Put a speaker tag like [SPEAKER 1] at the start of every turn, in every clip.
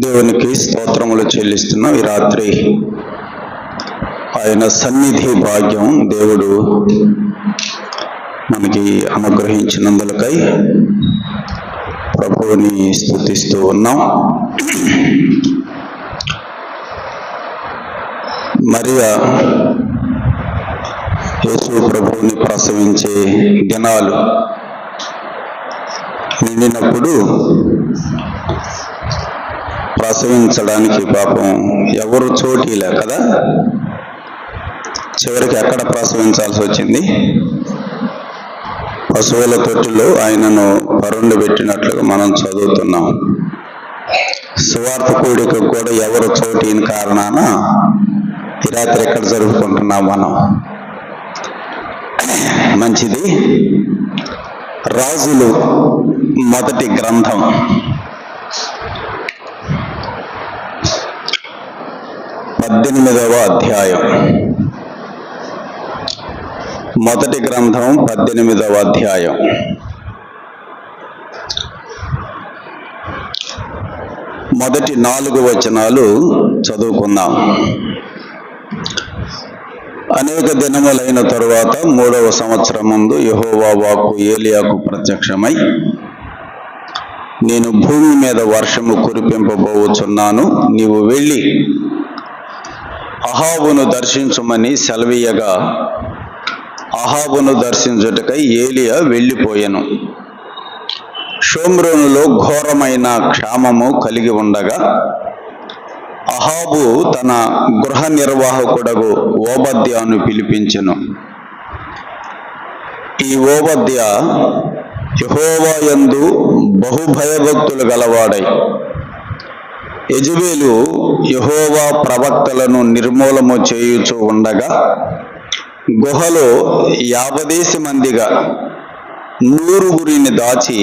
[SPEAKER 1] దేవునికి స్తోత్రములు చెల్లిస్తున్నాం. ఈ రాత్రి ఆయన సన్నిధి భాగ్యం దేవుడు మనకి అనుగ్రహించినందులకై ప్రభువుని స్తుతిస్తూ ఉన్నాం. మరియా యేసు ప్రభువుని ప్రసవించే దినాలు నిండినప్పుడు ప్రసవించడానికి పాపం ఎవరు చోటీలే కదా, చివరికి ఎక్కడ ప్రసవించాల్సి వచ్చింది? పశువుల తొట్టిలో ఆయనను పరుండి పెట్టినట్లుగా మనం చదువుతున్నాం. సువార్త కూడిక కూడా ఎవరు చోటీని కారణాన ఈ రాత్రి ఎక్కడ జరుపుకుంటున్నాం మనం? మంచిది. రాజులు మొదటి గ్రంథం 18వ అధ్యాయం. మొదటి గ్రంథం 18వ అధ్యాయం. మొదటి 4 వచనాలు చదువుకుందాం. అనేక దినములైన తరువాత 3వ సంవత్సరం ముందు యెహోవా వాక్కు ఏలియాకు ప్రత్యక్షమై, నేను భూమి మీద వర్షము కురిపింపబోచున్నాను, నీవు వెళ్ళి అహాబును దర్శించుమని సెలవీయగా, అహాబును దర్శించుటకై ఏలియా వెళ్ళిపోయెను. షోమ్రోనులో ఘోరమైన క్షామము కలిగి ఉండగా అహాబు తన గృహ నిర్వాహకుడగు ఓబద్యాను పిలిపించెను. ఈ ఓబద్య యెహోవా యందు బహుభయభక్తులు గలవాడై యెజెబెలు యెహోవా ప్రవక్తలను నిర్మూలము చేయుచూ ఉండగా గుహలో 50 మందిగా 100 దాచి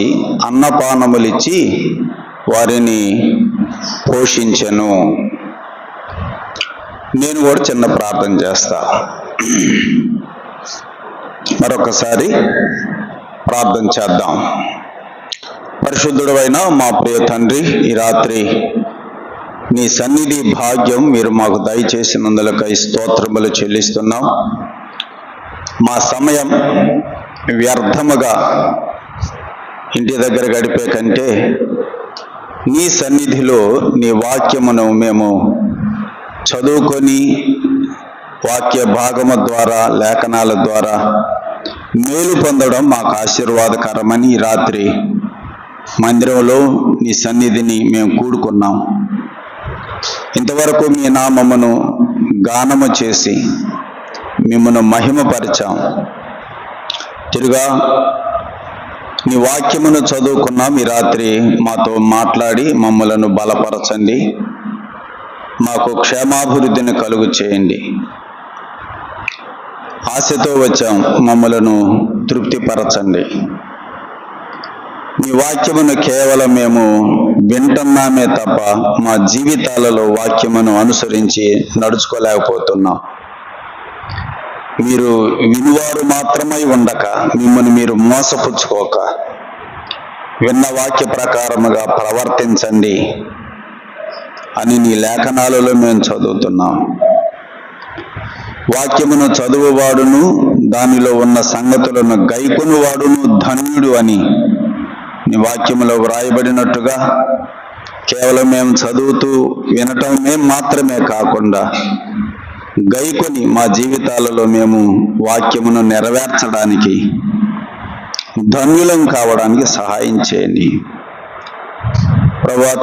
[SPEAKER 1] అన్నపానములిచ్చి వారిని పోషించెను. నేను కూడా చిన్న ప్రార్థన చేస్తా. మరొకసారి ప్రార్థన చేద్దాం. పరిశుద్ధుడైన మా ప్రియ తండ్రి, ఈ రాత్రి నీ సన్నిధి భాగ్యం మీరు మాకు దయచేసినందులకై స్తోత్రములు చెల్లిస్తున్నాం. మా సమయం వ్యర్థముగా ఇంటి దగ్గర గడిపే కంటే నీ సన్నిధిలో నీ వాక్యమును మేము చదువుకొని వాక్య భాగము ద్వారా, లేఖనాల ద్వారా మేలు పొందడం మాకు ఆశీర్వాదకరమని ఈ రాత్రి మందిరంలో నీ సన్నిధిని మేము కూడుకున్నాం. ఇంతవరకు మీ నామమును గానము చేసి మిమ్మను మహిమపరిచాం. తిరుగా నీ వాక్యమును చదువుకున్నాం. ఈ రాత్రి మాతో మాట్లాడి మమ్మలను బలపరచండి, మాకు క్షేమాభివృద్ధిని కలుగు చేయండి. ఆశతో వచ్చాం, మమ్మలను తృప్తిపరచండి. నీ వాక్యమును కేవలం మేము వింటున్నామే తప్ప మా జీవితాలలో వాక్యమును అనుసరించి నడుచుకోలేకపోతున్నాం. మీరు వినువారు మాత్రమై ఉండక, మిమ్మల్ని మీరు మోసపుచ్చుకోక విన్న వాక్య ప్రకారముగా ప్రవర్తించండి అని నీ లేఖనాలలో మేము చదువుతున్నాం. వాక్యమును చదువువాడును దానిలో ఉన్న సంగతులను గైకొనువాడును ధన్యుడు అని నీ వాక్యములో వ్రాయబడినట్టుగా కేవలం మేము చదువుతూ వినటం మాత్రమే కాకుండా గైకొని మా జీవితాలలో మేము వాక్యమును నెరవేర్చడానికి, ధన్యులం కావడానికి సహాయం చేయండి. ప్రభువా,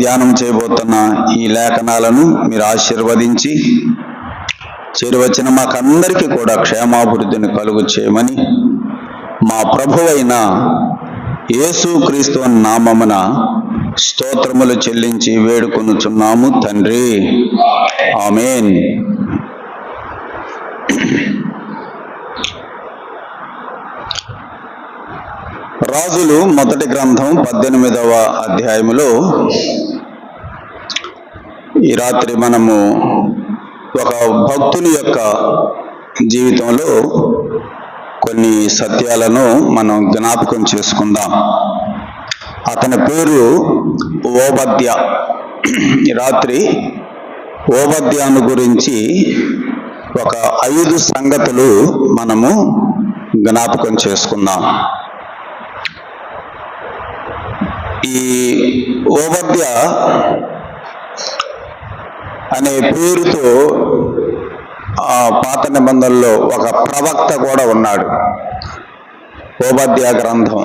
[SPEAKER 1] ధ్యానం చేయబోతున్న ఈ లేఖనాలను మీరు ఆశీర్వదించి చేరువచ్చిన మాకందరికీ కూడా క్షేమాభివృద్ధిని కలుగు చేయమని మా ప్రభువైన యేసుక్రీస్తు నామమున స్తోత్రములు చెల్లించి వేడుకొనుచున్నాము తండ్రి, ఆమేన్. రాజులు మొదటి గ్రంథం 18వ అధ్యాయములో ఈ రాత్రి మనము ఒక భక్తుని యొక్క జీవితంలో కొన్ని సత్యాలను మనం జ్ఞాపకం చేసుకుందాం. అతని పేరు ఓబద్య. ఈ రాత్రి ఓబద్యాను గురించి ఒక 5 సంగతులు మనము జ్ఞాపకం చేసుకుందాం. ఈ ఓబద్య అనే పేరుతో పాత నిబంధనలో ఒక ప్రవక్త కూడా ఉన్నాడు. ఓబద్య గ్రంథం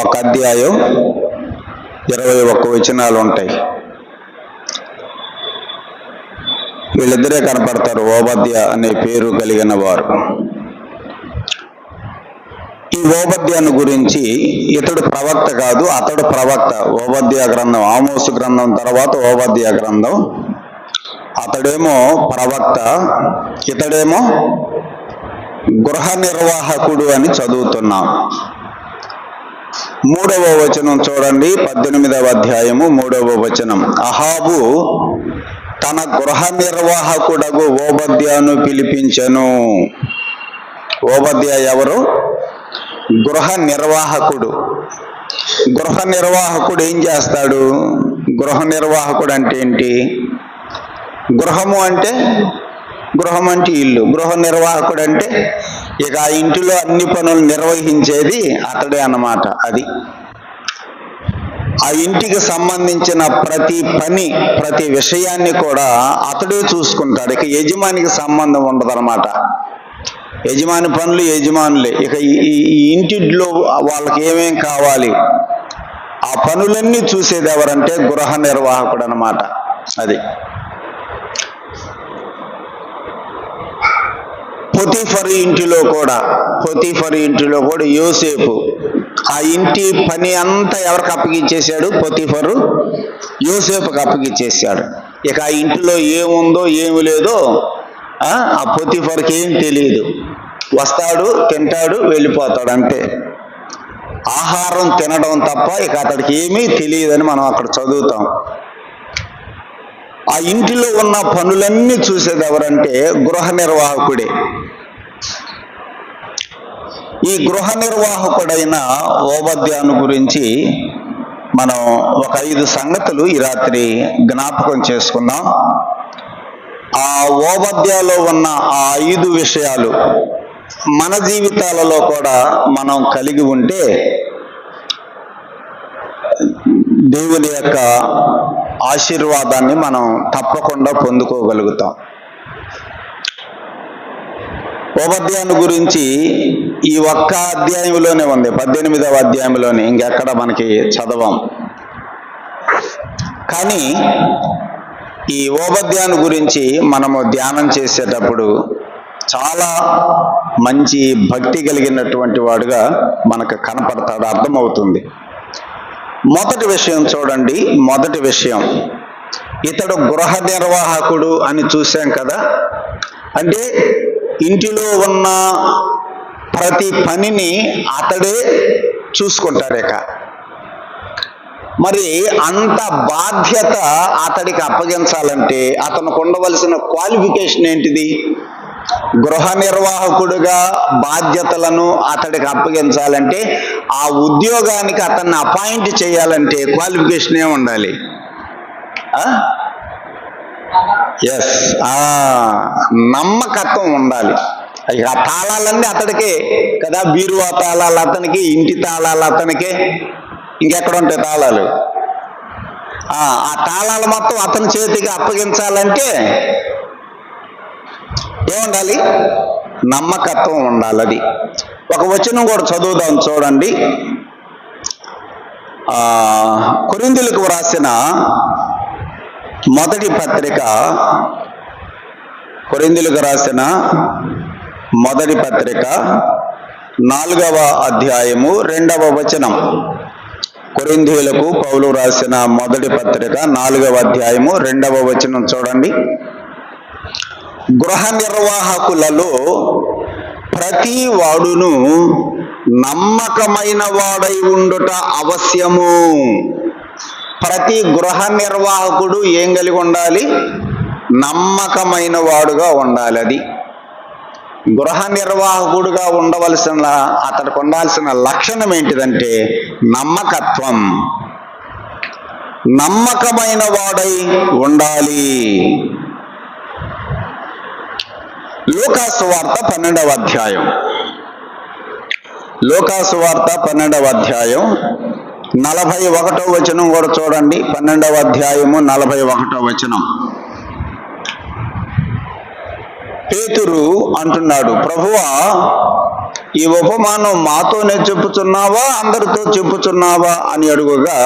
[SPEAKER 1] 1 అధ్యాయం 21 వచనాలు ఉంటాయి. వీళ్ళిద్దరే కనపడతారు, ఓబద్య అనే పేరు కలిగిన వారు. ఈ ఓబద్యాను గురించి ఇతడు ప్రవక్త కాదు, అతడు ప్రవక్త. ఓబద్య గ్రంథం ఆమోసు గ్రంథం తర్వాత ఓబద్య గ్రంథం. అతడేమో ప్రవక్త, ఇతడేమో గృహ నిర్వాహకుడు అని చదువుతున్నాం. 3వ వచనం చూడండి, 18వ అధ్యాయము 3వ వచనం. అహాబు తన గృహ నిర్వాహకుడగు ఓబద్యాను పిలిపించెను. ఓబద్య ఎవరు? గృహ నిర్వాహకుడు. గృహ నిర్వాహకుడు ఏం చేస్తాడు? గృహ నిర్వాహకుడు అంటే ఏంటి? గృహం అంటే ఇల్లు. గృహ నిర్వాహకుడు అంటే ఇక ఆ ఇంటిలో అన్ని పనులు నిర్వహించేది అతడే అన్నమాట. అది ఆ ఇంటికి సంబంధించిన ప్రతి పని, ప్రతి విషయాన్ని కూడా అతడే చూసుకుంటాడు. ఇక యజమానికి సంబంధం ఉండదు అన్నమాట. యజమాని పనులు యజమానులే. ఇక ఈ ఇంటిలో వాళ్ళకి ఏమేం కావాలి ఆ పనులన్నీ చూసేది ఎవరంటే గృహ నిర్వాహకుడు అన్నమాట. అది పొతీఫరు ఇంటిలో కూడా యోసేపు ఆ ఇంటి పని అంతా ఎవరికి అప్పగించేశాడు? పొతీఫరు యోసేపుకి అప్పగించేశాడు. ఇక ఆ ఇంటిలో ఏముందో ఏమి లేదో ఆ పొతీఫర్కి ఏం తెలియదు. వస్తాడు, తింటాడు, వెళ్ళిపోతాడు, అంతే. ఆహారం తినడం తప్ప ఇక అతడికి ఏమీ తెలియదని మనం అక్కడ చదువుతాం. ఆ ఇంటిలో ఉన్న పనులన్నీ చూసేది ఎవరంటే గృహ నిర్వాహకుడే. ఈ గృహ నిర్వాహకుడైన ఓబద్యాను గురించి మనం ఒక 5 సంగతులు ఈ రాత్రి జ్ఞాపకం చేసుకుందాం. ఆ ఓబద్యాలో ఉన్న ఆ 5 విషయాలు మన జీవితాలలో కూడా మనం కలిగి ఉంటే దేవుని యొక్క ఆశీర్వాదాన్ని మనం తప్పకుండా పొందుకోగలుగుతాం. ఓబద్యాను గురించి ఈ 1 అధ్యాయంలోనే ఉంది, 18వ అధ్యాయంలోనే, ఇంకెక్కడ మనకి చదవం. కానీ ఈ ఓబద్యాను గురించి మనము ధ్యానం చేసేటప్పుడు చాలా మంచి భక్తి కలిగినటువంటి వాడుగా మనకు కనపడతాడు, అర్థమవుతుంది. మొదటి విషయం చూడండి. మొదటి విషయం, ఇతడు గృహ నిర్వాహకుడు అని చూశాం కదా. అంటే ఇంటిలో ఉన్న ప్రతి పనిని అతడే చూసుకుంటాడు. ఇక మరి అంత బాధ్యత అతడికి అప్పగించాలంటే అతనికి ఉండవలసిన క్వాలిఫికేషన్ ఏంటిది? గృహ నిర్వాహకుడుగా బాధ్యతలను అతడికి అప్పగించాలంటే, ఆ ఉద్యోగానికి అతన్ని అపాయింట్ చేయాలంటే క్వాలిఫికేషన్ ఏమి ఉండాలి? ఎస్, నమ్మకత్వం ఉండాలి. ఇక ఆ తాళాలన్నీ అతడికే కదా, బీరువా తాళాలు అతనికి, ఇంటి తాళాలు అతనికే, ఇంకెక్కడ ఉంటాయి తాళాలు? ఆ తాళాలు మొత్తం అతని చేతికి అప్పగించాలంటే ఏముండాలి? నమ్మకత్వం ఉండాలి. అది ఒక వచనం కూడా చదువుదాం, చూడండి. కొరింథీయులకు వ్రాసిన మొదటి పత్రిక, కొరింథీయులకు రాసిన మొదటి పత్రిక 4వ అధ్యాయము 2వ వచనం. కొరింథీయులకు పౌలు రాసిన మొదటి పత్రిక 4వ అధ్యాయము 2వ వచనం చూడండి. గృహ నిర్వాహకులలో ప్రతి వాడును నమ్మకమైన వాడై ఉండుట అవశ్యము. ప్రతి గృహ నిర్వాహకుడు ఏం కలిగి ఉండాలి? నమ్మకమైన వాడుగా ఉండాలి. అది గృహ నిర్వాహకుడుగా ఉండవలసిన, అతడికి ఉండాల్సిన లక్షణం ఏంటిదంటే నమ్మకత్వం. నమ్మకమైన వాడై ఉండాలి. లూకాసు వార్త 12వ అధ్యాయం. లూకాసు వార్త 12వ అధ్యాయం 41వ వచనం కూడా చూడండి. 12వ అధ్యాయము 41వ వచనం. పేతురు అంటున్నాడు, ప్రభువా, ఈ ఉపమానం మాతోనే చెప్పుచున్నావా, అందరితో చెప్పుచున్నావా అని అడుగుగా,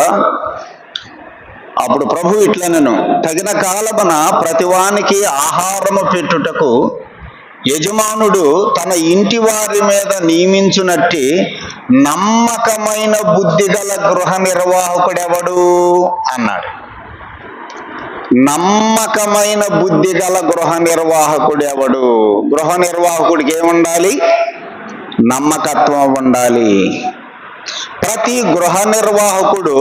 [SPEAKER 1] అప్పుడు ప్రభు ఇట్లనెను, తగిన కాలమున ప్రతివానికి ఆహారము పెట్టుటకు యజమానుడు తన ఇంటి వారి మీద నియమించునట్టి నమ్మకమైన బుద్ధి గల గృహ నిర్వాహకుడెవడు అన్నాడు. నమ్మకమైన బుద్ధి గల గృహ నిర్వాహకుడు ఎవడు? గృహ నిర్వాహకుడికి ఏముండాలి? నమ్మకత్వం ఉండాలి. ప్రతి గృహ నిర్వాహకుడు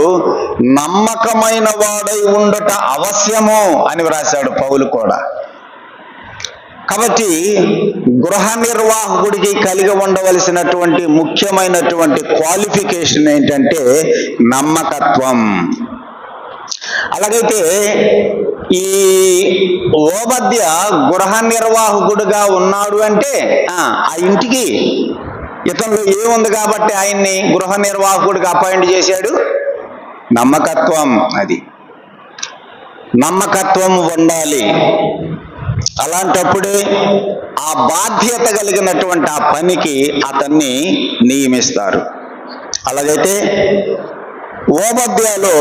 [SPEAKER 1] నమ్మకమైన వాడై ఉండుట అవశ్యము అని వ్రాశాడు పౌలు కూడా. కాబట్టి గృహ నిర్వాహకుడికి కలిగి ఉండవలసినటువంటి ముఖ్యమైనటువంటి క్వాలిఫికేషన్ ఏంటంటే నమ్మకత్వం. అలాగైతే ఈ ఓబద్య గృహ నిర్వాహకుడుగా ఉన్నాడు అంటే ఆ ఇంటికి ఇతనిలో ఏముంది కాబట్టి ఆయన్ని గృహ నిర్వాహకుడిగా అపాయింట్ చేశాడు? నమ్మకత్వం. అది నమ్మకత్వం ఉండాలి. అలాంటప్పుడే ఆ బాధ్యత కలిగినటువంటి ఆ పనికి అతన్ని నియమిస్తారు. అలాగైతే ఓబద్యాలో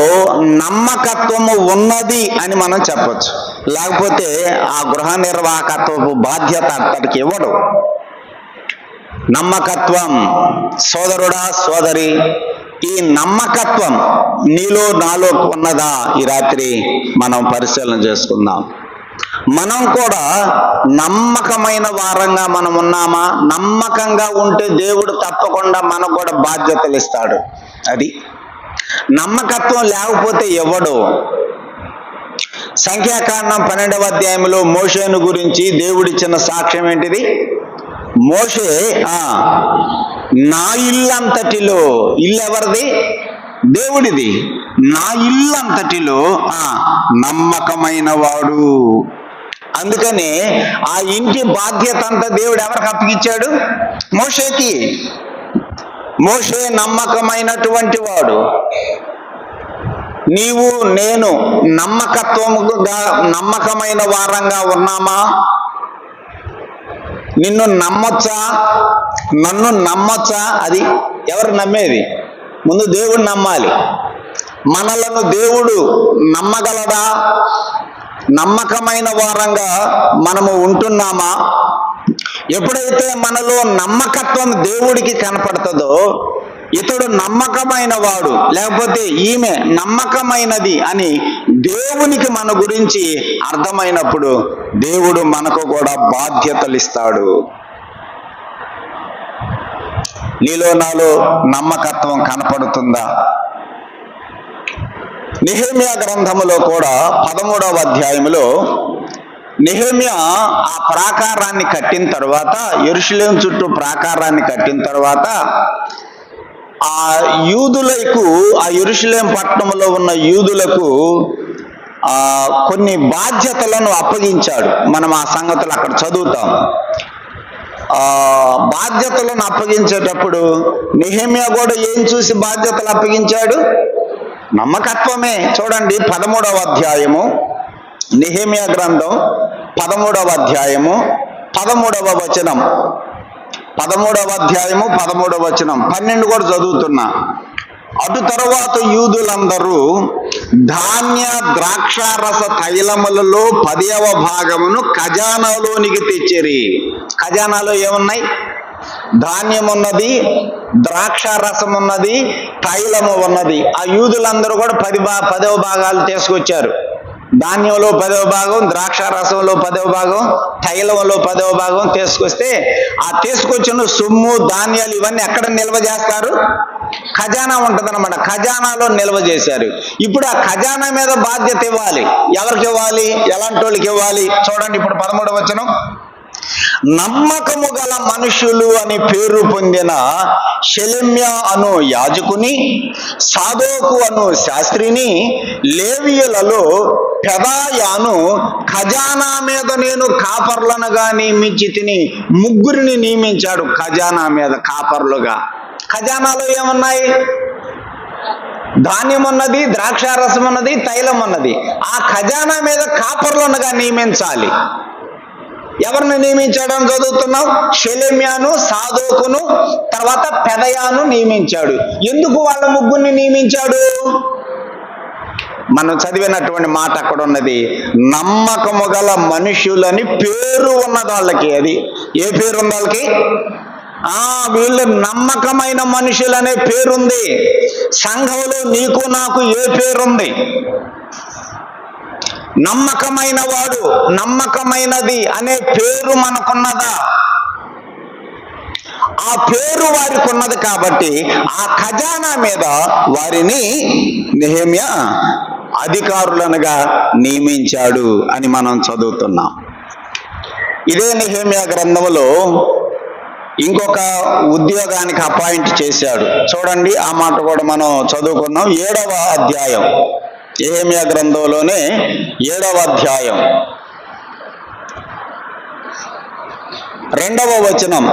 [SPEAKER 1] నమ్మకత్వము ఉన్నది అని మనం చెప్పచ్చు. లేకపోతే ఆ గృహ నిర్వాహకత్వపు బాధ్యత అతడికి ఇవ్వడు. నమ్మకత్వం, సోదరుడా సోదరి, ఈ నమ్మకత్వం నీలో నాలో ఉన్నదా? ఈ రాత్రి మనం పరిశీలన చేసుకుందాం. మనం కూడా నమ్మకమైన వారంగా మనం ఉన్నామా? నమ్మకంగా ఉంటే దేవుడు తప్పకుండా మనకు కూడా బాధ్యతలు ఇస్తాడు. అది నమ్మకత్వం లేకపోతే ఇవ్వడు. సంఖ్యాకాండం 12వ అధ్యాయంలో మోషేను గురించి దేవుడిచ్చిన సాక్ష్యం ఏంటిది? మోషే నా ఇల్లంతటిలో, ఇల్లు ఎవరిది? దేవుడిది. నా ఇల్లంతటిలో నమ్మకమైన వాడు. అందుకని ఆ ఇంటి బాధ్యత అంతా దేవుడు ఎవరికి అప్పగించాడు? మోషేకి. మోషే నమ్మకమైనటువంటి వాడు. నీవు నేను నమ్మకమైన వారంగా ఉన్నామా? నిన్ను నమ్మొచ్చా? నన్ను నమ్మొచ్చా? అది ఎవరు నమ్మేది? ముందు దేవుడు నమ్మాలి. మనలను దేవుడు నమ్మగలడా? నమ్మకమైన వారంగా మనము ఉంటున్నామా? ఎప్పుడైతే మనలో నమ్మకత్వం దేవుడికి కనపడుతుందో, ఇతడు నమ్మకమైన వాడు లేకపోతే ఈమె నమ్మకమైనది అని దేవునికి మన గురించి అర్థమైనప్పుడు దేవుడు మనకు కూడా బాధ్యతలు ఇస్తాడు. నీలో నాలో నమ్మకత్వం కనపడుతుందా? నెహెమ్యా గ్రంథములో కూడా 13వ అధ్యాయంలో నెహెమ్యా ఆ ప్రాకారాన్ని కట్టిన తర్వాత, యెరూషలేము చుట్టూ ప్రాకారాన్ని కట్టిన తర్వాత ఆ యూదులకు, ఆ యెరూషలేము పట్టణంలో ఉన్న యూదులకు కొన్ని బాధ్యతలను అప్పగించాడు. మనం ఆ సంగతులు అక్కడ చదువుతాం. బాధ్యతలను అప్పగించేటప్పుడు నెహెమ్యా కూడా ఏం చూసి బాధ్యతలు అప్పగించాడు? నమ్మకత్వమే. చూడండి 13వ అధ్యాయము, నెహెమ్యా గ్రంథం 13వ అధ్యాయము 13వ వచనం. 13వ అధ్యాయము 13వ వచనం, 12 కూడా చదువుతున్నా. అటు తరువాత యూదులందరూ ధాన్య ద్రాక్షారస తైలములలో 10వ భాగమును ఖజానాలోనికి తెచ్చిరి. ఖజానాలో ఏమున్నాయి? ధాన్యం ఉన్నది, ద్రాక్షారసం ఉన్నది, తైలము ఉన్నది. ఆ యూదులందరూ కూడా 10వ భాగాలు తీసుకొచ్చారు. ధాన్యంలో 10వ భాగం, ద్రాక్షారసంలో 10వ భాగం, తైలంలో 10వ భాగం తీసుకొస్తే, ఆ తీసుకొచ్చిన సొమ్ము ధాన్యాలు ఇవన్నీ ఎక్కడ నిల్వ చేస్తారు? ఖజానా ఉంటుంది అన్నమాట. ఖజానాలో నిల్వ చేశారు. ఇప్పుడు ఆ ఖజానా మీద బాధ్యత ఇవ్వాలి. ఎవరికి ఇవ్వాలి? ఎలాంటి వాళ్ళకి ఇవ్వాలి? చూడండి ఇప్పుడు 13వ వచనం. నమ్మకము గల మనుషులు అని పేరు పొందిన షెలెమ్యా అను యాజకుని, సాదోకు అను శాస్త్రిని, లేవీయులలో పెదాయాను ఖజానా మీద నేను కాపర్లనుగా నియమించి తిని. ముగ్గురిని నియమించాడు ఖజానా మీద కాపర్లుగా. ఖజానాలో ఏమున్నాయి? ధాన్యం ఉన్నది, ద్రాక్షారసం ఉన్నది, తైలం ఉన్నది. ఆ ఖజానా మీద కాపర్లనుగా నియమించాలి. ఎవరిని నియమించాడని చదువుతున్నాం? షెలెమ్యాను, సాదోకును, తర్వాత పెదయాను నియమించాడు. ఎందుకు వాళ్ళ ముగ్గురిని నియమించాడు? మనం చదివినటువంటి మాట అక్కడ ఉన్నది, నమ్మకము గల మనుషులని పేరు ఉన్నది వాళ్ళకి. అది ఏ పేరు ఉంది వాళ్ళకి? వీళ్ళు నమ్మకమైన మనుషులనే పేరుంది. సంఘంలో నీకు నాకు ఏ పేరుంది? నమ్మకమైన వాడు, నమ్మకమైనది అనే పేరు మనకున్నదా? ఆ పేరు వారికి ఉన్నది కాబట్టి ఆ ఖజానా మీద వారిని నెహెమ్యా అధికారులనుగా నియమించాడు అని మనం చదువుతున్నాం. ఇదే నెహెమ్యా గ్రంథంలో ఇంకొక ఉద్యోగానికి అపాయింట్ చేశాడు. చూడండి, ఆ మాట కూడా మనం చదువుకున్నాం. 7వ అధ్యాయం, నెహెమ్యా గ్రంథంలోనే 7వ అధ్యాయం 2వ వచనం.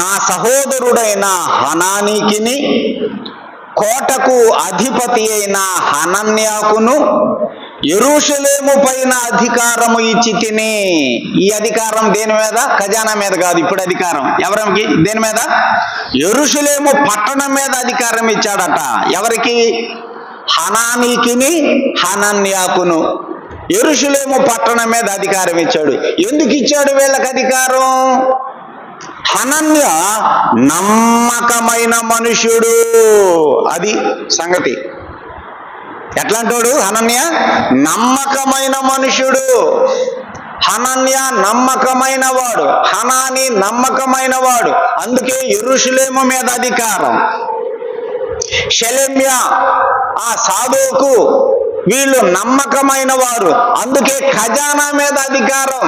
[SPEAKER 1] నా సహోదరుడైన హనానీకిని, కోటకు అధిపతి అయిన హనన్యాకును యెరూషలేము పైన అధికారము ఇచ్చి తిని. ఈ అధికారం దేని మీద? ఖజానా మీద కాదు. ఇప్పుడు అధికారం ఎవరికి? దేని మీద? యెరూషలేము పట్టణం మీద అధికారం ఇచ్చాడట. ఎవరికి? హనానీకిని, హనన్యాకును యెరూషలేము పట్టణం మీద అధికారం ఇచ్చాడు. ఎందుకు ఇచ్చాడు వీళ్ళకి అధికారం? హనన్య నమ్మకమైన మనుష్యుడు. అది సంగతి. ఎట్లాంటోడు హనన్య? నమ్మకమైన మనుష్యుడు. హనన్య నమ్మకమైన వాడు, హనాని నమ్మకమైన వాడు. అందుకే యెరూషలేము మీద అధికారం. షెలెమ్యా, సాదోకు వీళ్ళు నమ్మకమైన వారు. అందుకే ఖజానా మీద అధికారం.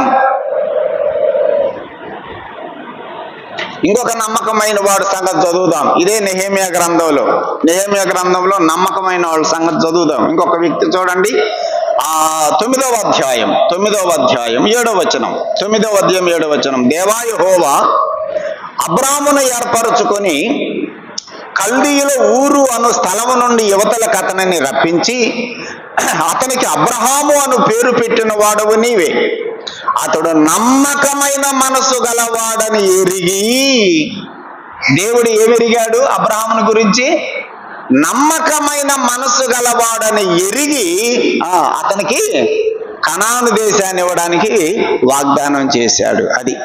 [SPEAKER 1] ఇంకొక నమ్మకమైన వాడు సంగతి చదువుదాం. ఇదే నెహెమ్యా గ్రంథంలో. నెహెమ్యా గ్రంథంలో నమ్మకమైన వాళ్ళ సంగతి చదువుదాం. ఇంకొక వ్యక్తి చూడండి, 9వ అధ్యాయం 7వ వచనం. 9వ అధ్యాయం 7వ వచనం. దేవా యెహోవా అబ్రామును ఏర్పరచుకొని కల్దీయుల ఊరు అను స్థలము నుండి యువతలకు అతనిని రప్పించి అతనికి అబ్రహాము అను పేరు పెట్టిన వాడవు నీవే. అతడు నమ్మకమైన మనసు గలవాడని ఎరిగి. దేవుడు ఏమెరిగాడు అబ్రహాముని గురించి? నమ్మకమైన మనసు గలవాడని ఎరిగి అతనికి కనాను దేశాన్ని ఇవ్వడానికి వాగ్దానం చేశాడు. అది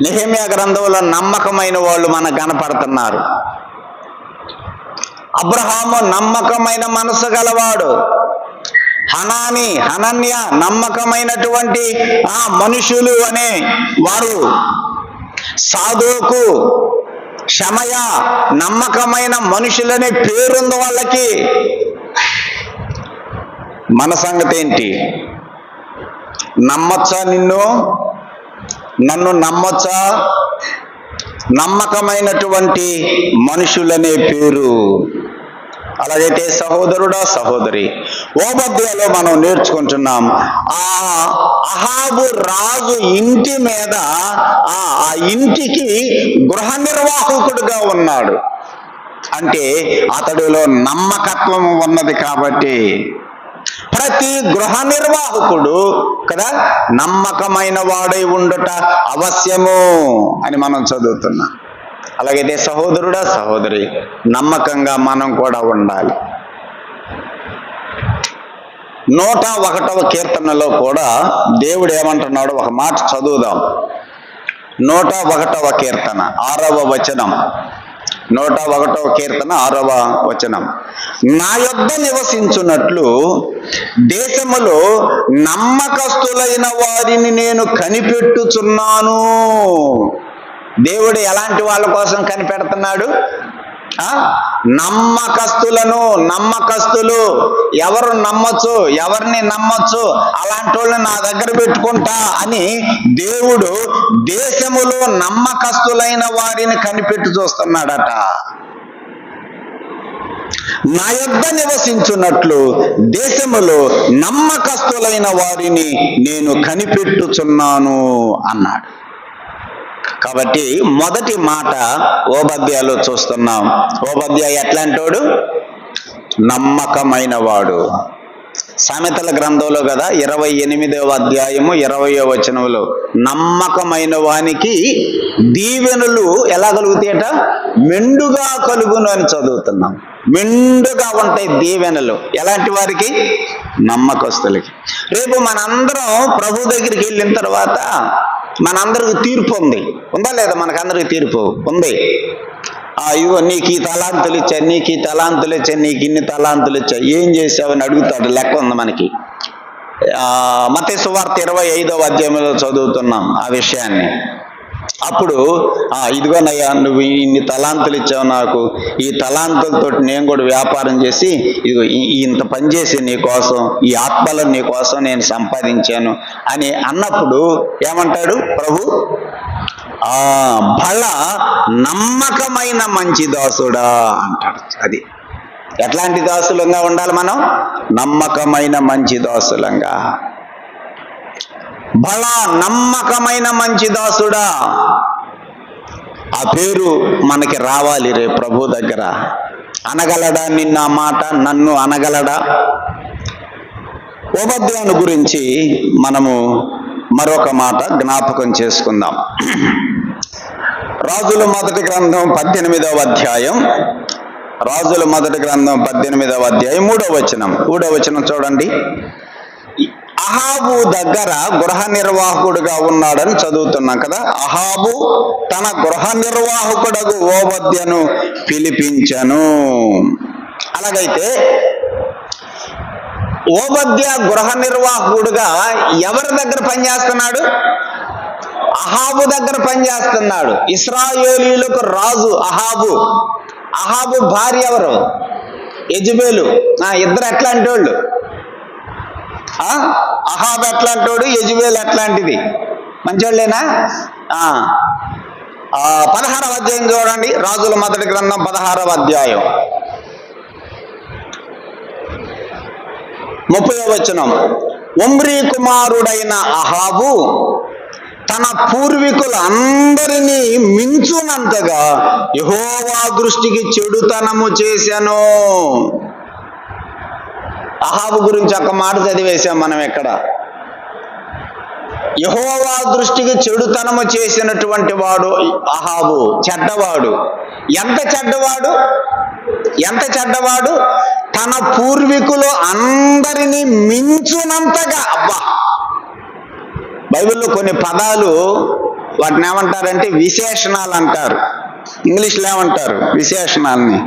[SPEAKER 1] నెహెమ్యా గ్రంథంలో నమ్మకమైన వాళ్ళు మనకు కనపడుతున్నారు. అబ్రహాము నమ్మకమైన మనసు గలవాడు. హనన్య నమ్మకమైనటువంటి మనుషులు అనే వారు. సాదోకు, షమయ నమ్మకమైన మనుషులనే పేరుంది వాళ్ళకి. మన సంగతి ఏంటి? నమ్మచ్చా? నన్ను నమ్మచ్చా? నమ్మకమైనటువంటి మనుషులనే పేరు. అలాగైతే సహోదరుడా, సహోదరి, ఓబద్యాలో మనం నేర్చుకుంటున్నాం. అహాబు రాజు ఇంటి మీద, ఆ ఇంటికి గృహ నిర్వాహకుడుగా ఉన్నాడు. అంటే అతడిలో నమ్మకత్వం ఉన్నది. కాబట్టి ప్రతి గృహ నిర్వాహకుడు కదా నమ్మకమైన వాడై ఉండుట అవశ్యము అని మనం చదువుతున్నాం. అలాగైతే సహోదరుడా, సహోదరి, నమ్మకంగా మనం కూడా ఉండాలి. 101వ కీర్తనలో కూడా దేవుడు ఏమంటున్నాడు? ఒక మాట చదువుదాం. 101వ కీర్తన 6వ వచనం. 101వ కీర్తన 6వ వచనం. నా యొద్ద నివసించున్నట్లు దేశములో నమ్మకస్తులైన వారిని నేను కనిపెట్టుచున్నాను. దేవుడు ఎలాంటి వాళ్ళ కోసం కనిపెడుతున్నాడు? నమ్మకస్తులు ఎవరు నమ్మొచ్చు, ఎవరిని నమ్మొచ్చు, అలాంటి వాళ్ళని నా దగ్గర పెట్టుకుంటా అని దేవుడు దేశములో నమ్మకస్తులైన వారిని కనిపెట్టి చూస్తున్నాడట. నా యొద్ద నివసించున్నట్లు దేశములో నమ్మకస్తులైన వారిని నేను కనిపెట్టుచున్నాను అన్నాడు. కాబట్టి మొదటి మాట ఓబద్యాలో చూస్తున్నాం. ఓబద్యా ఎట్లాంటోడు? నమ్మకమైన వాడు. సామెతల గ్రంథంలో కదా 28వ అధ్యాయము 20వ వచనంలో నమ్మకమైన వానికి దీవెనలు ఎలా కలుగుతాయట? మెండుగా కలుగును అని చదువుతున్నాం. మెండుగా ఉంటాయి దీవెనలు. ఎలాంటి వారికి? నమ్మకస్తులకి. రేపు మనందరం ప్రభు దగ్గరికి వెళ్ళిన తర్వాత మనందరికి తీర్పు ఉందా లేదా? మనకందరికి తీర్పు ఉంది. ఇగో నీకు ఈ తలాంతులు ఇచ్చాయి, నీకు ఈ తలాంతులు ఇచ్చాయి, నీకు ఇన్ని తలాంతులు ఇచ్చాయి, ఏం చేసావని అడుగుతాడు. లెక్క ఉంది మనకి. మత్తయి సువార్త 25వ అధ్యాయంలో చదువుతున్నాం ఆ విషయాన్ని. అప్పుడు ఇదిగోనయ్యా, నువ్వు ఇన్ని తలాంతులు ఇచ్చావు నాకు, ఈ తలాంతులతో నేను కూడా వ్యాపారం చేసి ఇదిగో ఇంత పని చేసి నీ కోసం, ఈ ఆత్మలను నీ కోసం నేను సంపాదించాను అని అన్నప్పుడు ఏమంటాడు ప్రభు? బల నమ్మకమైన మంచి దాసుడా అంటాడు. అది ఎట్లాంటి దాసులంగా ఉండాలి మనం? నమ్మకమైన మంచి దాసులంగా. బల నమ్మకమైన మంచి దాసుడా, ఆ పేరు మనకి రావాలి రేపు ప్రభు దగ్గర. అనగలడా నిన్న మాట? నన్ను అనగలడా? ఓబద్యాను గురించి మనము మరొక మాట జ్ఞాపకం చేసుకుందాం. రాజుల మొదటి గ్రంథం 18వ అధ్యాయం, రాజుల మొదటి గ్రంథం 18వ అధ్యాయం 3వ వచనం చూడండి. అహాబు దగ్గర గృహ నిర్వాహకుడుగా ఉన్నాడని చదువుతున్నాం కదా. అహాబు తన గృహ నిర్వాహకుడగు ఓబద్యను పిలిపించను. అలాగైతే ఓబద్య గృహ నిర్వాహకుడుగా ఎవరి దగ్గర పనిచేస్తున్నాడు? అహాబు దగ్గర పనిచేస్తున్నాడు. ఇశ్రాయేలీయులకు రాజు అహాబు. అహాబు భార్య ఎవరు? యెజబెలు. ఇద్దరు ఎట్లాంటి వాళ్ళు? అహాబు ఎట్లాంటోడు, యెజబెలు ఎట్లాంటిది? మంచోళ్ళేనా? 16వ అధ్యాయం చూడండి. రాజుల మొదటి గ్రంథం 16వ అధ్యాయం 30వ వచనం. ఒమ్రీ కుమారుడైన అహాబు తన పూర్వీకులందరినీ మించునంతగా యెహోవా దృష్టికి చెడుతనము చేశాను. అహాబు గురించి ఒక మాట చదివేశాం మనం ఇక్కడ. యెహోవా దృష్టికి చెడుతనము చేసినటువంటి వాడు అహాబు. చెడ్డవాడు. ఎంత చెడ్డవాడు? తన పూర్వీకులు అందరినీ మించునంతగా. అబ్బా, బైబిల్లో కొన్ని పదాలు వాటిని ఏమంటారంటే విశేషణాలు అంటారు. ఇంగ్లీష్లో ఏమంటారు? విశేషణాలని.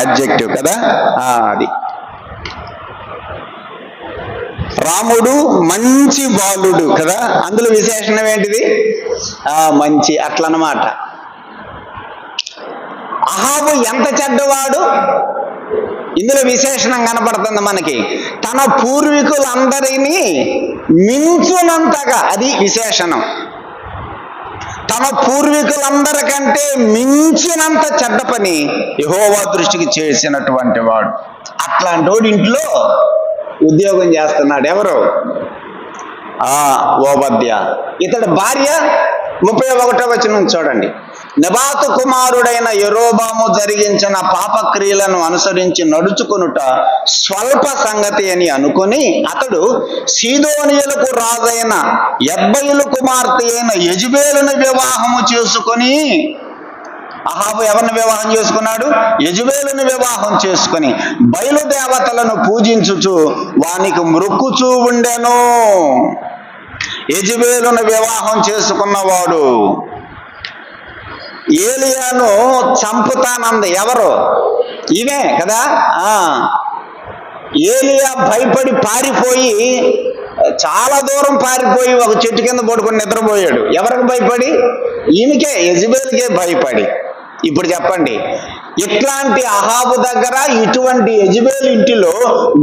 [SPEAKER 1] అడ్జెక్టివ్ కదా. అది రాముడు మంచి బాలుడు కదా, అందులో విశేషణం ఏంటిది? మంచి. అట్లన్నమాట. అహాబు ఎంత చెడ్డవాడు? ఇందులో విశేషణం కనపడుతుంది మనకి. తన పూర్వీకులందరినీ మించునంతగా, అది విశేషణం. తన పూర్వీకులందరికంటే మించినంత చెడ్డ పని యెహోవా దృష్టికి చేసినటువంటి వాడు. అట్లాంటి వాడు ఇంట్లో ఉద్యోగం చేస్తున్నాడు. ఎవరు? ఓబద్య. ఇతడి భార్య 31వ వచనం చూడండి. నెబాతు కుమారుడైన యెరోబాము జరిగించిన పాపక్రియలను అనుసరించి నడుచుకొనుట స్వల్ప సంగతి అని అనుకుని అతడు సీదోనియులకు రాజైన యెజ్బయలు కుమార్తె అయిన యెజబెలును వివాహము చేసుకొని. అహాబు ఎవరిని వివాహం చేసుకున్నాడు? యెజబెలును వివాహం చేసుకుని బయలుదేవతలను పూజించుచు వానికి మ్రొక్కుచూ ఉండెను. యెజబెలును వివాహం చేసుకున్నవాడు ఏలియాను చంపుతానంది ఎవరు? ఈమె కదా. ఏలియా భయపడి పారిపోయి, చాలా దూరం పారిపోయి ఒక చెట్టు కింద పడుకొని నిద్రపోయాడు. ఎవరికి భయపడి? ఈమెకే, యెజబెలుకే భయపడి. ఇప్పుడు చెప్పండి, ఇట్లాంటి అహాబు దగ్గర ఇటువంటి యెజెబెలు ఇంటిలో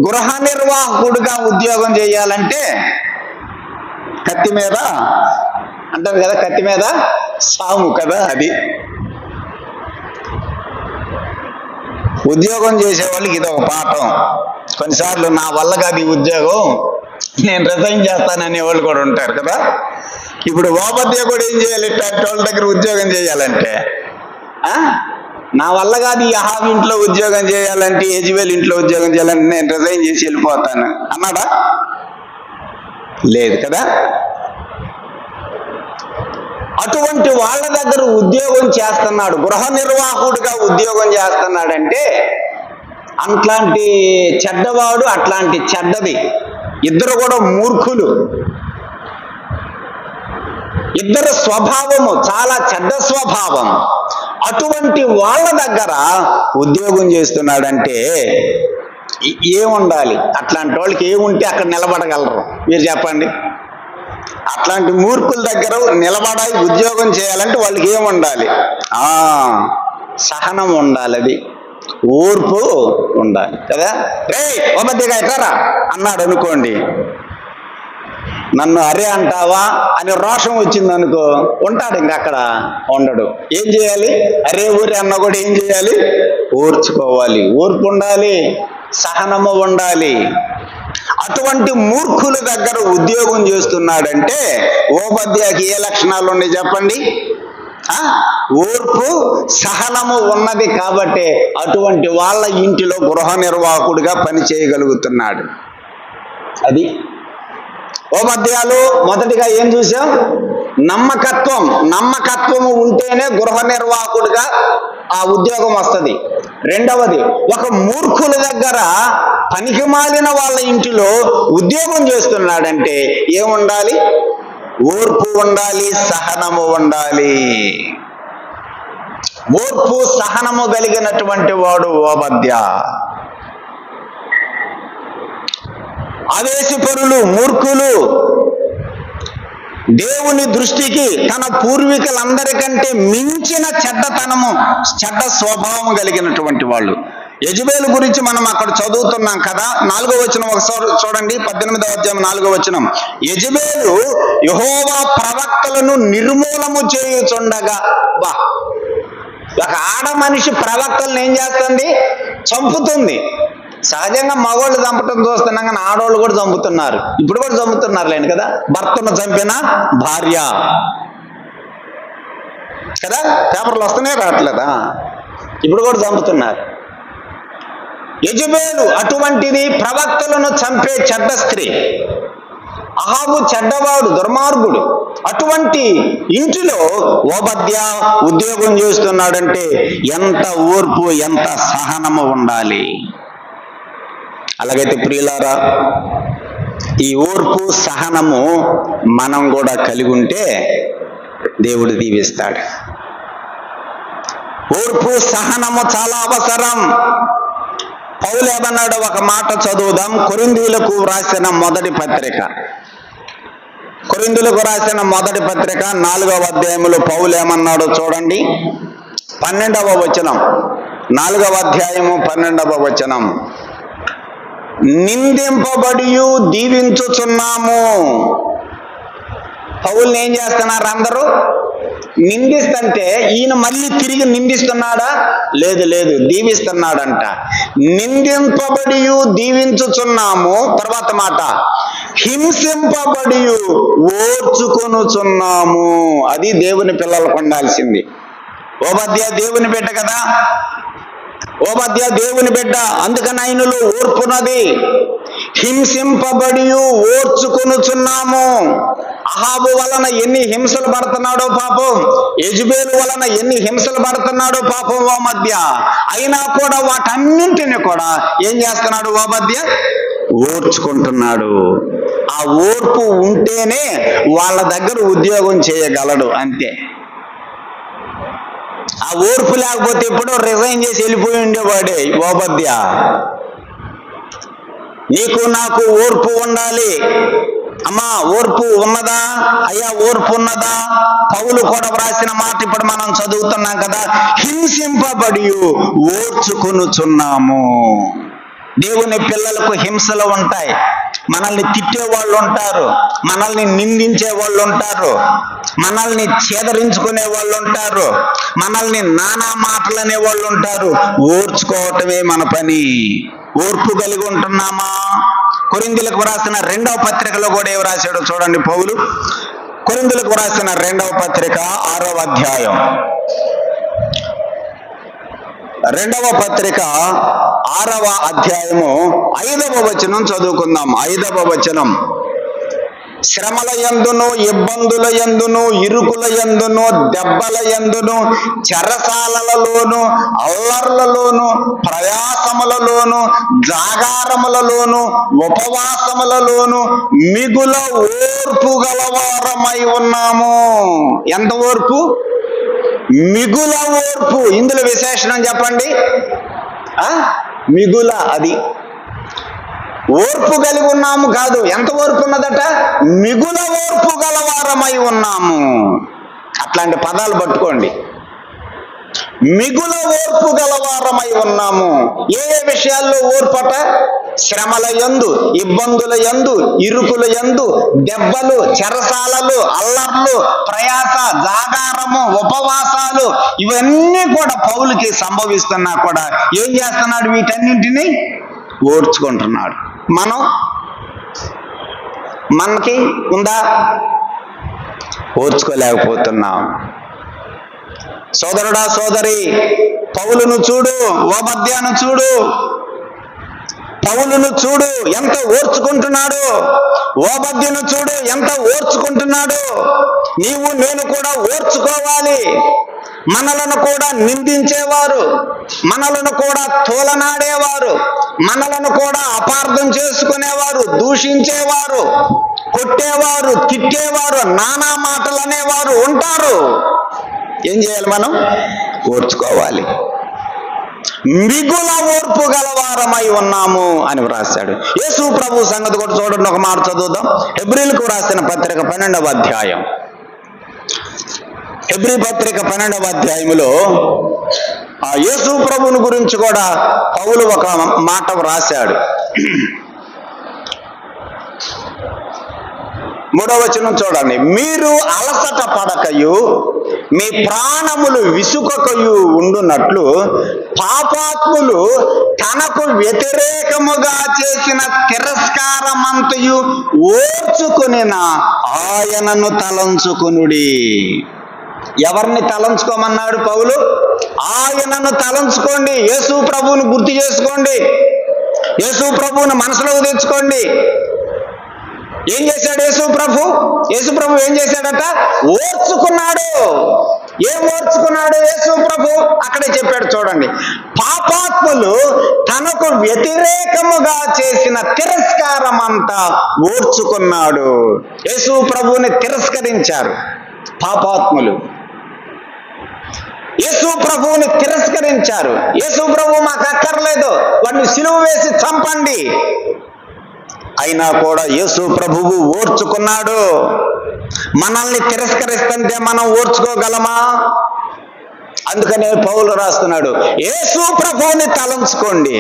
[SPEAKER 1] గృహ నిర్వాహకుడిగా ఉద్యోగం చేయాలంటే కత్తి మీద అంటారు కదా, కత్తి మీద సాము కదా. అది ఉద్యోగం చేసే వాళ్ళకి ఇది ఒక పాఠం. కొన్నిసార్లు నా వల్ల కాదు ఈ ఉద్యోగం, నేను రిజైన్ చేస్తాననే వాళ్ళు కూడా ఉంటారు కదా. ఇప్పుడు ఓబద్య కూడా ఏం చేయాలి, ఇట్లాంటి వాళ్ళ దగ్గర ఉద్యోగం చేయాలంటే, నా వల్ల కాదు ఈ అహాబు ఇంట్లో ఉద్యోగం చేయాలంటే, యెజెబెలు ఇంట్లో ఉద్యోగం చేయాలంటే నేను రిజైన్ చేసి వెళ్ళిపోతాను అన్నాడా? లేదు కదా. అటువంటి వాళ్ళ దగ్గర ఉద్యోగం చేస్తున్నాడు, గృహ నిర్వాహకుడిగా ఉద్యోగం చేస్తున్నాడంటే అట్లాంటి చెడ్డవాడు, అట్లాంటి చెడ్డది, ఇద్దరు కూడా మూర్ఖులు, ఇద్దరు స్వభావము చాలా చెడ్డ స్వభావం. అటువంటి వాళ్ళ దగ్గర ఉద్యోగం చేస్తున్నాడంటే ఏముండాలి? అట్లాంటి వాళ్ళకి ఏముంటే అక్కడ నిలబడగలరు మీరు చెప్పండి. అట్లాంటి మూర్ఖుల దగ్గర నిలబడాలి, ఉద్యోగం చేయాలంటే వాళ్ళకి ఏముండాలి? సహనం ఉండాలి, అది ఓర్పు ఉండాలి కదా. రే ఓబద్యగా ఎక్కరా అన్నాడు అనుకోండి, నన్ను అరే అంటావా అని రోషం వచ్చింది అనుకో, ఉంటాడు ఇంకా అక్కడ ఉండడు. ఏం చేయాలి? అరే ఊరే అన్న కూడా ఏం చేయాలి? ఓర్చుకోవాలి, ఓర్పు ఉండాలి, సహనము ఉండాలి. అటువంటి మూర్ఖుల దగ్గర ఉద్యోగం చేస్తున్నాడంటే ఓబద్యాకి ఏ లక్షణాలు ఉన్నాయి చెప్పండి? ఓర్పు సహనము ఉన్నది కాబట్టి అటువంటి వాళ్ళ ఇంటిలో గృహ నిర్వాహకుడిగా పని చేయగలుగుతున్నాడు. అది ఓబద్యాలు మొదటిగా ఏం చూసాం? నమ్మకత్వము ఉంటేనే గృహ నిర్వాహకుడిగా ఆ ఉద్యోగం వస్తుంది. రెండవది, ఒక మూర్ఖుల దగ్గర పనికి మాలిన వాళ్ళ ఇంటిలో ఉద్యోగం చేస్తున్నాడంటే ఏముండాలి? ఓర్పు ఉండాలి, సహనము ఉండాలి. ఓర్పు సహనము కలిగినటువంటి వాడు ఓబద్య. ఆవేశపరులు, మూర్ఖులు, దేవుని దృష్టికి తన పూర్వీకులందరికంటే మించిన చెడ్డతనము, చెడ్డ స్వభావం కలిగినటువంటి వాళ్ళు. యెజెబెలు గురించి మనం అక్కడ చదువుతున్నాం కదా. 4వ వచనం ఒకసారి చూడండి, 18వ అధ్యాయం 4వ వచనం. యెజెబెలు యెహోవా ప్రవక్తలను నిర్మూలము చేయుచుండగా, ఒక ఆడ మనిషి ప్రవక్తలను ఏం చేస్తుంది? చంపుతుంది. సహజంగా మగవాళ్ళు చంపటం చూస్తున్నాం కానీ ఆడవాళ్ళు కూడా చంపుతున్నారు, ఇప్పుడు కూడా చంపుతున్నారు లేండి కదా. భర్తను చంపిన భార్య కదా, పేపర్లు వస్తున్నాయి రావట్లేదా? ఇప్పుడు కూడా చంపుతున్నారు. యెజెబెలు అటువంటిది, ప్రవక్తలను చంపే చెడ్డ స్త్రీ. అహాబు చెడ్డవాడు, దుర్మార్గుడు. అటువంటి ఇంటిలో ఓబద్య ఉద్యోగం చేస్తున్నాడంటే ఎంత ఓర్పు, ఎంత సహనము ఉండాలి. అలాగైతే ప్రియులారా, ఈ ఓర్పు సహనము మనం కూడా కలిగి ఉంటే దేవుడు దీవిస్తాడు. ఓర్పు సహనము చాలా అవసరం. పౌలు ఏమన్నాడు? ఒక మాట చదువుదాం. కొరింథీయులకు రాసిన మొదటి పత్రిక, కొరింథీయులకు రాసిన మొదటి పత్రిక 4వ అధ్యాయంలో పౌలు ఏమన్నాడో చూడండి. 12వ వచనం, 4వ అధ్యాయము 12వ వచనం. నిందింపబడియు దీవించుచున్నాము. పౌల్ని ఏం చేస్తున్నారు అందరూ? నిందిస్తుంటే ఈయన మళ్ళీ తిరిగి నిందిస్తున్నాడా? లేదు, దీవిస్తున్నాడంట. నిందింపబడియు దీవించుచున్నాము. తర్వాత మాట, హింసింపబడియు ఓర్చుకొనుచున్నాము. అది దేవుని పిల్లలకు ఉండాల్సింది. ఓబద్య దేవుని బిడ్డ కదా, ఓబద్య దేవుని బిడ్డ, అందుకని ఆయనలో ఓర్పున్నది. హింసింపబడియు ఓర్చుకొనుచున్నాము. అహాబు వలన ఎన్ని హింసలు పడుతున్నాడో పాపం, యెజెబెలు వలన ఎన్ని హింసలు పడుతున్నాడో పాపం ఓబద్య. అయినా కూడా వాటన్నింటినీ కూడా ఏం చేస్తున్నాడు ఓబద్య? ఓర్చుకుంటున్నాడు. ఆ ఓర్పు ఉంటేనే వాళ్ళ దగ్గర ఉద్యోగం చేయగలడు, అంతే. ఆ ఓర్పు లేకపోతే ఎప్పుడో రిజైన్ చేసి వెళ్ళిపోయి ఉండేవాడే ఓబద్య. నీకు నాకు ఓర్పు ఉండాలి. అమ్మా ఓర్పు ఉన్నదా? అయ్యా ఓర్పు ఉన్నదా? పౌలు కూడా వ్రాసిన మాట ఇప్పుడు మనం చదువుతున్నాం కదా, హింసింపబడి ఓర్చుకొనుచున్నాము. దేవుని పిల్లలకు హింసలు ఉంటాయి. మనల్ని తిట్టే వాళ్ళు ఉంటారు, మనల్ని నిందించే వాళ్ళు ఉంటారు, మనల్ని చేదరించుకునే వాళ్ళు ఉంటారు, మనల్ని నానా మాటలు అనే వాళ్ళు ఉంటారు. ఓర్చుకోవటమే మన పని. ఓర్పు కలిగి ఉంటున్నామా? కొరింథీయులకు వ్రాసిన 2వ పత్రికలో కూడా ఏమి రాశాడో చూడండి పౌలు. కొరింథీయులకు వ్రాసిన 2వ పత్రిక 6వ అధ్యాయం, 2వ పత్రిక 6వ అధ్యాయము 5వ వచనం చదువుకుందాం. 5వ వచనం, శ్రమల యందును, ఇబ్బందుల యందును, ఇరుకుల యందును, దెబ్బల యందును, చెరసాలలలోను, అల్లర్లలోను, ప్రయాసములలోను, జాగారములలోను, ఉపవాసములలోను మిగుల ఓర్పు గలవారమై ఉన్నాము. ఎంత ఓర్పు? మిగుల ఓర్పు. ఇందులో విశేషణం చెప్పండి. మిగుల, అది ఓర్పు కలిగి ఉన్నాము కాదు, ఎంత ఓర్పు ఉన్నదట? మిగుల ఓర్పు గలవారమై ఉన్నాము. అట్లాంటి పదాలు పట్టుకోండి. మిగుల ఓర్పు గలవారమై ఉన్నాము. ఏ ఏ విషయాల్లో ఓర్పట? శ్రమల యందు, ఇబ్బందుల యందు, ఇరుకుల యందు, దెబ్బలు, చెరసాలలు, అల్లర్లు, ప్రయాస, జాగారము, ఉపవాసాలు, ఇవన్నీ కూడా పౌలుకి సంభవిస్తున్నా కూడా ఏం చేస్తున్నాడు? వీటన్నింటినీ ఓర్చుకుంటున్నాడు. మనకి ఉందా? ఓర్చుకోలేకపోతున్నాం. సోదరుడా, సోదరి, పౌలును చూడు, ఓబద్యాను చూడు. పౌలును చూడు, ఎంత ఓర్చుకుంటున్నాడు. ఓబద్యను చూడు, ఎంత ఓర్చుకుంటున్నాడు. నీవు నేను కూడా ఓర్చుకోవాలి. మనలను కూడా నిందించేవారు, మనలను కూడా తోలనాడేవారు, మనలను కూడా అపార్థం చేసుకునేవారు, దూషించేవారు, కొట్టేవారు, తిట్టేవారు, నానా మాటలు అనేవారు ఉంటారు. ఏం చేయాలి? మనం ఓర్చుకోవాలి. మిగుల ఓర్పు గలవారమై ఉన్నాము అని వ్రాశాడు. యేసు ప్రభు సంగతి కూడా చూడండి, ఒక మాట చదువుదాం. హెబ్రీలకు రాసిన పత్రిక 12వ అధ్యాయం, హెబ్రీ పత్రిక 12వ అధ్యాయములో యేసు ప్రభువుని గురించి కూడా పౌలు ఒక మాట వ్రాశాడు. 3వ వచనం చూడండి. మీరు అలసట పడకయు మీ ప్రాణములు విసుకకయు ఉండునట్లు పాపాత్ములు తనకు వ్యతిరేకముగా చేసిన తిరస్కారమంతయు ఓర్చుకొనిన ఆయనను తలంచుకొనుడి. ఎవరిని తలంచుకోమన్నాడు పౌలు? ఆయనను తలంచుకోండి. యేసు ప్రభువుని గుర్తు చేసుకోండి. యేసు ప్రభువుని మనసులోకి తెచ్చుకోండి. ఏం చేశాడు యేసు ప్రభు? యేసు ప్రభు ఏం చేశాడట? ఓర్చుకున్నాడు. ఏం ఓర్చుకున్నాడు యేసు ప్రభు? అక్కడే చెప్పాడు చూడండి. పాపాత్ములు తనకు వ్యతిరేకముగా చేసిన తిరస్కారం అంతా ఓర్చుకున్నాడు. యేసు ప్రభువుని తిరస్కరించారు పాపాత్ములు. యేసు ప్రభువుని తిరస్కరించారు. యేసు ప్రభు మాకు అక్కర్లేదు, వాడిని సిలువ వేసి చంపండి. అయినా కూడా యేసు ప్రభువు ఓర్చుకున్నాడు. మనల్ని తిరస్కరిస్తుంటే మనం ఓర్చుకోగలమా? అందుకనే పౌలు రాస్తున్నాడు, యేసు ప్రభువుని తలంచుకోండి.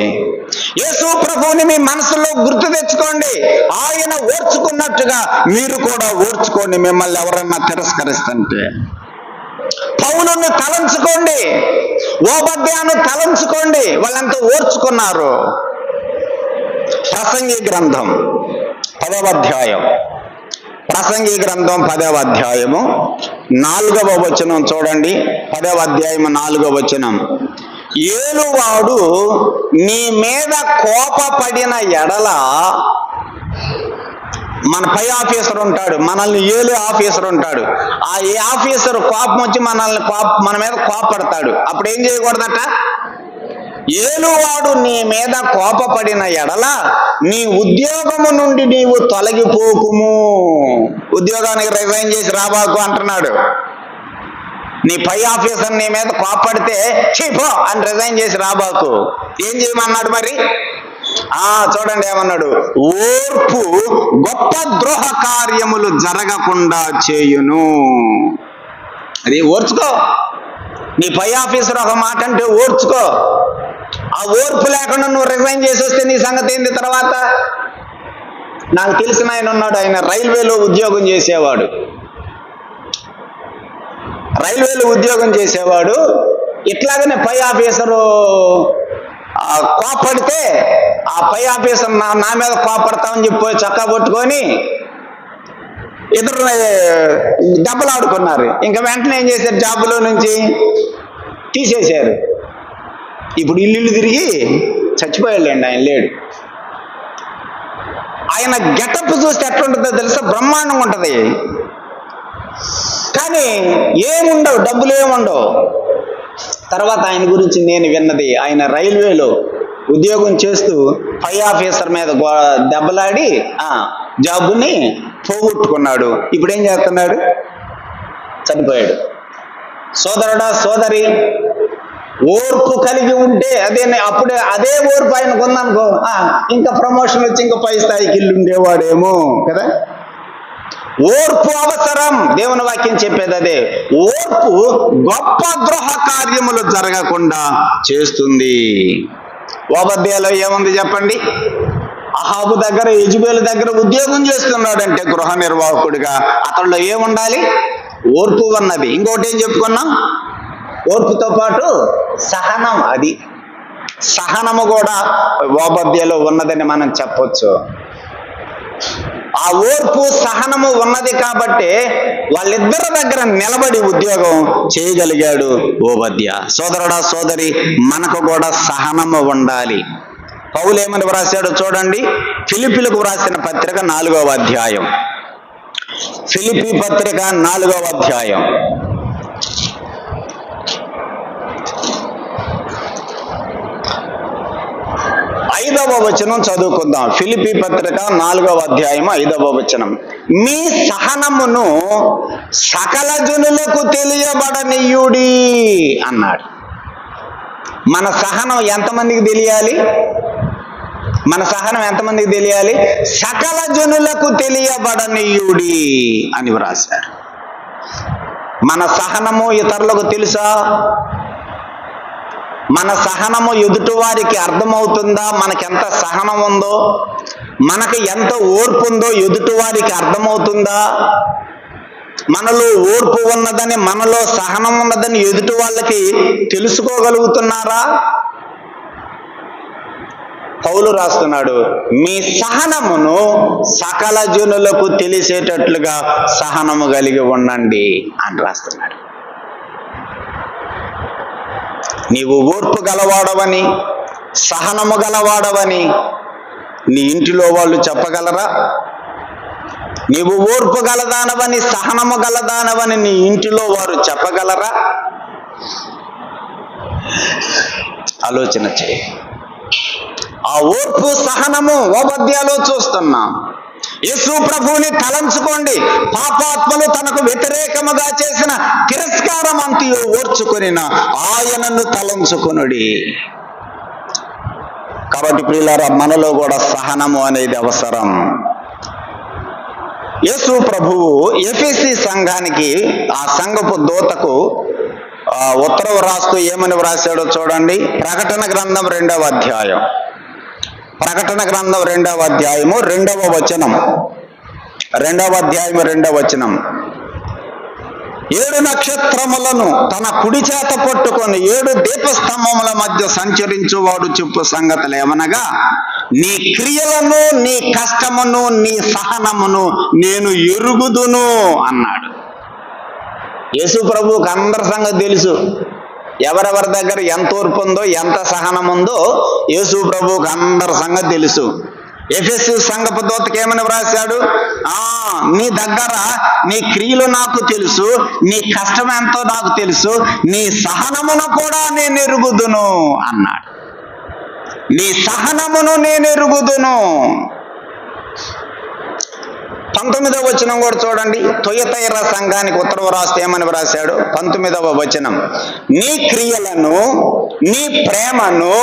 [SPEAKER 1] యేసు ప్రభువుని మీ మనసులో గుర్తు తెచ్చుకోండి. ఆయన ఓర్చుకున్నట్టుగా మీరు కూడా ఓర్చుకోండి మిమ్మల్ని ఎవరన్నా తిరస్కరిస్తుంటే. పౌలుని తలంచుకోండి, ఓబద్యాను తలంచుకోండి, వాళ్ళంతా ఓర్చుకున్నారు. ప్రసంగి గ్రంథం 10వ అధ్యాయం, ప్రసంగి గ్రంథం 10వ అధ్యాయము 4వ వచనం చూడండి. 10వ అధ్యాయం 4వ వచనం. ఏలువాడు నీ మీద కోపపడిన ఎడల, మన పై ఆఫీసర్ ఉంటాడు, మనల్ని ఏలు ఆఫీసర్ ఉంటాడు. ఆ ఏ ఆఫీసర్ కోపం వచ్చి మన మీద కోపపడతాడు. అప్పుడు ఏం చేయకూడదట? ఏలువాడు నీ మీద కోపపడిన ఎడల నీ ఉద్యోగము నుండి నీవు తొలగిపోకుము. ఉద్యోగానికి రిజైన్ చేసి రాబాకు అంటున్నాడు. నీ పై ఆఫీసర్ నీ మీద కోపడితే చీపో అని రిజైన్ చేసి రాబాకు. ఏం చేయమన్నాడు మరి? చూడండి ఏమన్నాడు, ఓర్పు గొప్ప ద్రోహ కార్యములు జరగకుండా చేయును. అది ఓర్చుకో. నీ పై ఆఫీసర్ ఒక మాట అంటే ఓర్చుకో. ఆ ఓర్పు లేకుండా నువ్వు రిజైన్ చేసి వస్తే నీ సంగతి ఏంది తర్వాత? నాకు తెలిసిన ఆయన ఉన్నాడు, ఆయన రైల్వేలో ఉద్యోగం చేసేవాడు. ఇట్లాగనే పై ఆఫీసరు కోపడితే ఆ పై ఆఫీసర్ నా మీద కోపడతామని చెప్పి చక్కా పట్టుకొని ఇద్దరు దెబ్బలాడుకున్నారు. ఇంకా వెంటనే ఏం చేశారు, జాబులో నుంచి తీసేశారు. ఇప్పుడు ఇల్లు తిరిగి చచ్చిపోయాడండి, ఆయన లేడు. ఆయన గెటప్ చూస్తే ఎట్లుంటుందో తెలుసా? బ్రహ్మాండంగా ఉంటుంది. కానీ ఏముండవు, డబ్బులు ఏముండవు. తర్వాత ఆయన గురించి నేను విన్నది, ఆయన రైల్వేలో ఉద్యోగం చేస్తూ పై ఆఫీసర్ మీద దెబ్బలాడి జాబుని పోగొట్టుకున్నాడు. ఇప్పుడు ఏం చేస్తున్నాడు? చనిపోయాడు. సోదరుడా, సోదరి, ఓర్పు కలిగి ఉంటే అప్పుడే అదే ఓర్పు ఆయనకు ఉందనుకో, ఇంకా ప్రమోషన్ వచ్చి ఇంకా పై స్థాయికి వెళ్ళి ఉండేవాడేమో కదా. ఓర్పు అవసరం. దేవుని వాక్యం చెప్పేది అదే. ఓర్పు గొప్ప ద్రోహ కార్యములు జరగకుండా చేస్తుంది. ఓబద్యాలో ఏముంది చెప్పండి? అహాబు దగ్గర, యెజెబెలు దగ్గర ఉద్యోగం చేస్తున్నాడంటే గృహ నిర్వాహకుడిగా అతడిలో ఏముండాలి? ఓర్పు ఉన్నది. ఇంకోటి ఏం చెప్పుకున్నాం? ఓర్పుతో పాటు సహనం. అది సహనము కూడా ఓబద్యాలో ఉన్నదని మనం చెప్పొచ్చు. ఆ ఓర్పు సహనము ఉన్నది కాబట్టి వాళ్ళిద్దరి దగ్గర నిలబడి ఉద్యోగం చేయగలిగాడు ఓబద్య. సోదరుడా, సోదరి, మనకు కూడా సహనము ఉండాలి. పౌలు ఏమని వ్రాసాడు చూడండి. ఫిలిప్పీలకు వ్రాసిన పత్రిక 4వ అధ్యాయం. ఫిలిప్పీ పత్రిక 4వ అధ్యాయం 5వ వచనం చదువుకుందాం. ఫిలిప్పీ పత్రిక 4వ అధ్యాయం 5వ వచనం. మీ సహనమును సకల జనులకు తెలియబడనీయుడి అన్నాడు. మన సహనం ఎంతమందికి తెలియాలి? సకల జనులకు తెలియబడనీయుడి అని వ్రాశారు. మన సహనము ఇతరులకు తెలుసా? మన సహనము ఎదుటి వారికి అర్థమవుతుందా? మనకెంత సహనం ఉందో, మనకు ఎంత ఓర్పు ఉందో ఎదుటి వారికి అర్థమవుతుందా? మనలో ఓర్పు ఉన్నదని, మనలో సహనం ఉన్నదని ఎదుటి వాళ్ళకి తెలుసుకోగలుగుతున్నారా? పౌలు రాస్తున్నాడు, మీ సహనమును సకల జనులకు తెలిసేటట్లుగా సహనము కలిగి ఉండండి అని రాస్తున్నాడు. నీవు ఓర్పు గలవాడవని, సహనము గలవాడవని నీ ఇంటిలో వాళ్ళు చెప్పగలరా? నీవు ఓర్పు గలదానవని, సహనము గలదానవని నీ ఇంటిలో వారు చెప్పగలరా? ఆలోచన చేయి. ఆ ఓర్పు సహనము ఓబద్యాలో చూస్తున్నాం. యేసు ప్రభువుని తలంచుకోండి. పాపాత్మలు తనకు వ్యతిరేకముగా చేసిన తిరస్కారం అంతయు ఓర్చుకొనిన ఆయనను తలంచుకొనుడి. కాబట్టి ప్రియులారా, మనలో కూడా సహనము అనేది అవసరం. యేసు ప్రభువు ఎఫెసీ సంఘానికి, ఆ సంఘపు దూతకు ఉత్తరం రాస్తూ ఏమని వ్రాసాడో చూడండి. ప్రకటన గ్రంథం 2వ అధ్యాయం. ప్రకటన గ్రంథం 2వ అధ్యాయము 2వ వచనం. 2వ అధ్యాయము 2వ వచనం. 7 నక్షత్రములను తన కుడి చేత పట్టుకొని 7 దీపస్తంభముల మధ్య సంచరించువాడు చెప్పు సంగతులు ఏమనగా, నీ క్రియలను, నీ కష్టమును, నీ సహనమును నేను ఎరుగుదును అన్నాడు. యేసు ప్రభువుకు అందరి సంగతి తెలుసు. ఎవరెవరి దగ్గర ఎంత ఓర్పు ఉందో, ఎంత సహనం ఉందో యేసు ప్రభువుకు అందరి సంగతి తెలుసు. ఎఫెసీ సంఘపు దూతకి ఏమని వ్రాశాడు? నీ దగ్గర నీ క్రియలు నాకు తెలుసు, నీ కష్టం ఎంతో నాకు తెలుసు, నీ సహనమును కూడా నేను ఎరుగుదును అన్నాడు. నీ సహనమును నేను ఎరుగుదును. 19వ వచనం కూడా చూడండి. తుయతైర సంఘానికి ఉత్తరం రాస్తే ఏమని రాశాడు? 19వ వచనం, నీ క్రియలను, నీ ప్రేమను,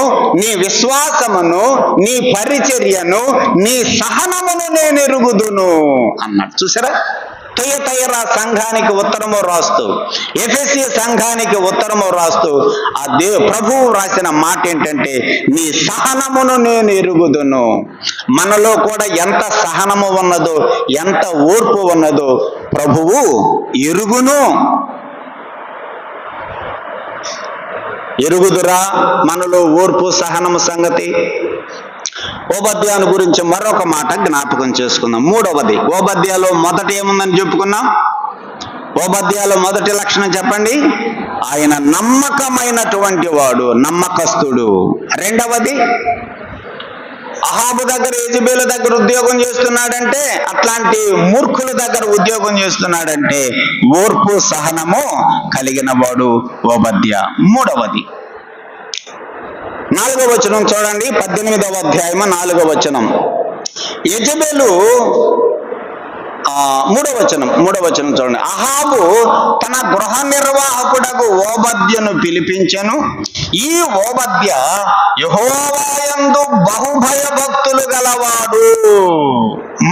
[SPEAKER 1] నీ విశ్వాసమును, నీ పరిచర్యను, నీ సహనమును నేను ఎరుగుదును అన్నాడు. చూసారా? తుయతైర సంఘానికి ఉత్తరము రాస్తూ, ఎఫెసీ సంఘానికి ఉత్తరము రాస్తూ ఆ ప్రభువు రాసిన మాట ఏంటంటే, నీ సహనమును నేను ఎరుగుదును. మనలో కూడా ఎంత సహనము ఉన్నదో, ఎంత ఓర్పు ఉన్నదో ప్రభువు ఎరుగును. ఎరుగుదురా మనలో ఓర్పు సహనము సంగతి. ఓబద్యాను గురించి మరొక మాట జ్ఞాపకం చేసుకుందాం. 3వది, ఓబద్యాలో మొదటి ఏముందని చెప్పుకున్నాం? ఓబద్యాలో మొదటి లక్షణం చెప్పండి, ఆయన నమ్మకమైనటువంటి వాడు, నమ్మకస్తుడు. 2వది, అహాబు దగ్గర, యెజెబెలు దగ్గర ఉద్యోగం చేస్తున్నాడంటే, అట్లాంటి మూర్ఖుల దగ్గర ఉద్యోగం చేస్తున్నాడంటే ఓర్పు సహనము కలిగిన వాడు ఓబద్యా. 3వది, 4వ వచనం చూడండి, 18వ అధ్యాయము 4వ వచనం. యెజెబెలు 3వ వచనం చూడండి. అహాబు తన గృహ నిర్వాహకుడకు ఓబద్యను పిలిపించెను. ఈ ఓబద్య యెహోవా యందు బహుభయభక్తులు గలవాడు.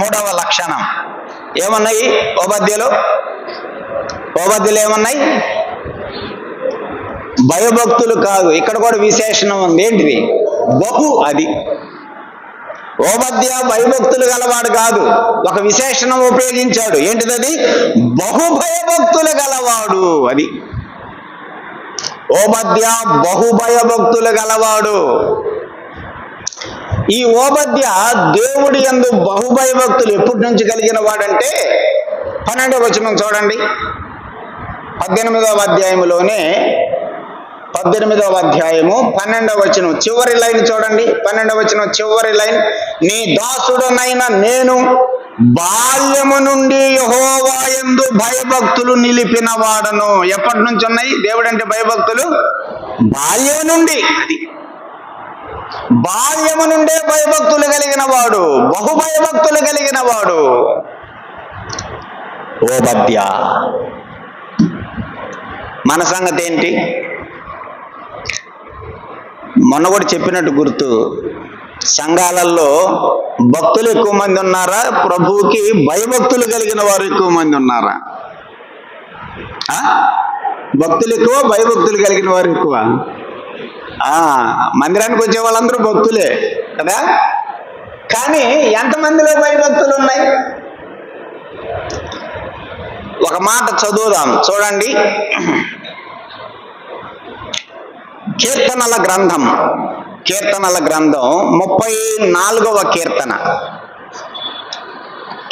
[SPEAKER 1] 3వ లక్షణం ఏమన్నాయి ఓబద్యలో? ఏమన్నాయి? భయభక్తులు కాదు, ఇక్కడ కూడా విశేషణం ఉంది. ఏంటిది? బహు. అది ఓబద్య భయభక్తులు గలవాడు కాదు, ఒక విశేషణం ఉపయోగించాడు. ఏంటిది? బహుభయభక్తులు గలవాడు. అది ఓబద్య బహుభయభక్తులు గలవాడు. ఈ ఓబద్య దేవుడి యందు బహుభయభక్తులు ఎప్పటి నుంచి కలిగిన వాడంటే 12వ వచనం చూడండి. 18వ అధ్యాయంలోనే 18వ అధ్యాయము 12వ వచనం చివరి లైన్ చూడండి. 12వ వచనం చివరి లైన్, నీ దాసుడనైన నేను బాల్యము నుండి యెహోవా యందు భయభక్తులు నిలిపిన వాడను. ఎప్పటి నుంచి ఉన్నాయి దేవుడు అంటే భయభక్తులు? బాల్యం నుండి. అది బాల్యము నుండే భయభక్తులు కలిగిన వాడు, బహుభయభక్తులు కలిగిన వాడు ఓబద్య. మన సంగతి ఏంటి? మొన్న కూడా చెప్పినట్టు గుర్తు, సంఘాలలో భక్తులు ఎక్కువ మంది ఉన్నారా, ప్రభువుకి భయభక్తులు కలిగిన వారు ఎక్కువ మంది ఉన్నారా? భక్తులు ఎక్కువ, భయభక్తులు కలిగిన వారు ఎక్కువ. మందిరానికి వచ్చే వాళ్ళందరూ భక్తులే కదా, కానీ ఎంతమందిలో భయభక్తులు ఉన్నాయి? ఒక మాట చదువుదాం చూడండి. కీర్తనల గ్రంథం 34వ కీర్తన.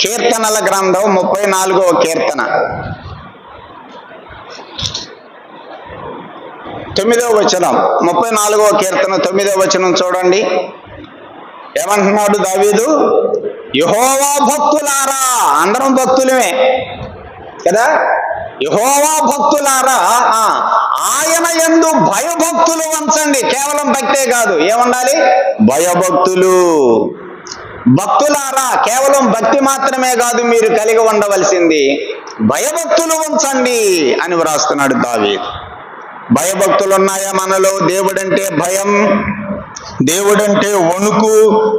[SPEAKER 1] కీర్తనల గ్రంథం 34వ కీర్తన 9వ వచనం. 34వ కీర్తన 9వ వచనం చూడండి. ఏమంటున్నాడు దావీదు? యెహోవా భక్తులారా, అందరం భక్తులమే కదా, యెహోవా భక్తులారా ఆయన యందు భయభక్తులు ఉంచండి. కేవలం భక్తే కాదు, ఏముండాలి? భయభక్తులు. భక్తులారా, కేవలం భక్తి మాత్రమే కాదు మీరు కలిగి ఉండవలసింది, భయభక్తులు ఉంచండి అని వ్రాస్తున్నాడు దావీదు. భయభక్తులు ఉన్నాయా మనలో? దేవుడంటే భయం, దేవుడంటే వణుకు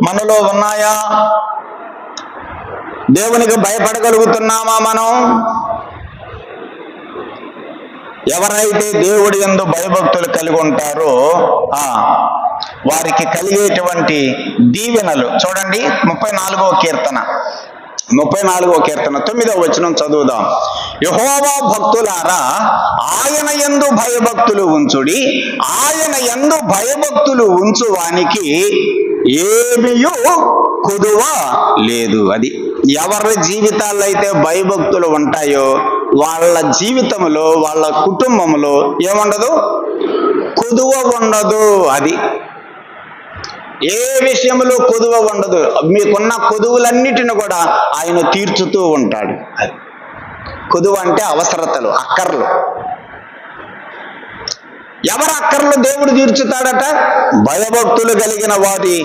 [SPEAKER 1] మనలో ఉన్నాయా? దేవునికి భయపడగలుగుతున్నామా మనం? ఎవరైతే దేవుడి యందు భయభక్తులు కలిగి ఉంటారో వారికి కలిగేటువంటి దీవెనలు చూడండి. 34వ కీర్తన 9వ వచనం చదువుదాం. యెహోవా భక్తులారా ఆయన యందు భయభక్తులు ఉంచుడి, ఆయన యందు భయభక్తులు ఉంచువానికి ఏమీయు కొదువ లేదు. అది ఎవరి జీవితాల్లో అయితే భయభక్తులు ఉంటాయో వాళ్ళ జీవితంలో, వాళ్ళ కుటుంబంలో ఏముండదు? కొదువ ఉండదు. అది ఏ విషయంలో కొదువ ఉండదు. మీకున్న కొదువులన్నిటిని కూడా ఆయన తీర్చుతూ ఉంటాడు. కొదువ అంటే అవసరతలు, అక్కర్లు. ఎవరు అక్కర్లు దేవుడు తీర్చుతాడట? భయభక్తులు కలిగిన వారి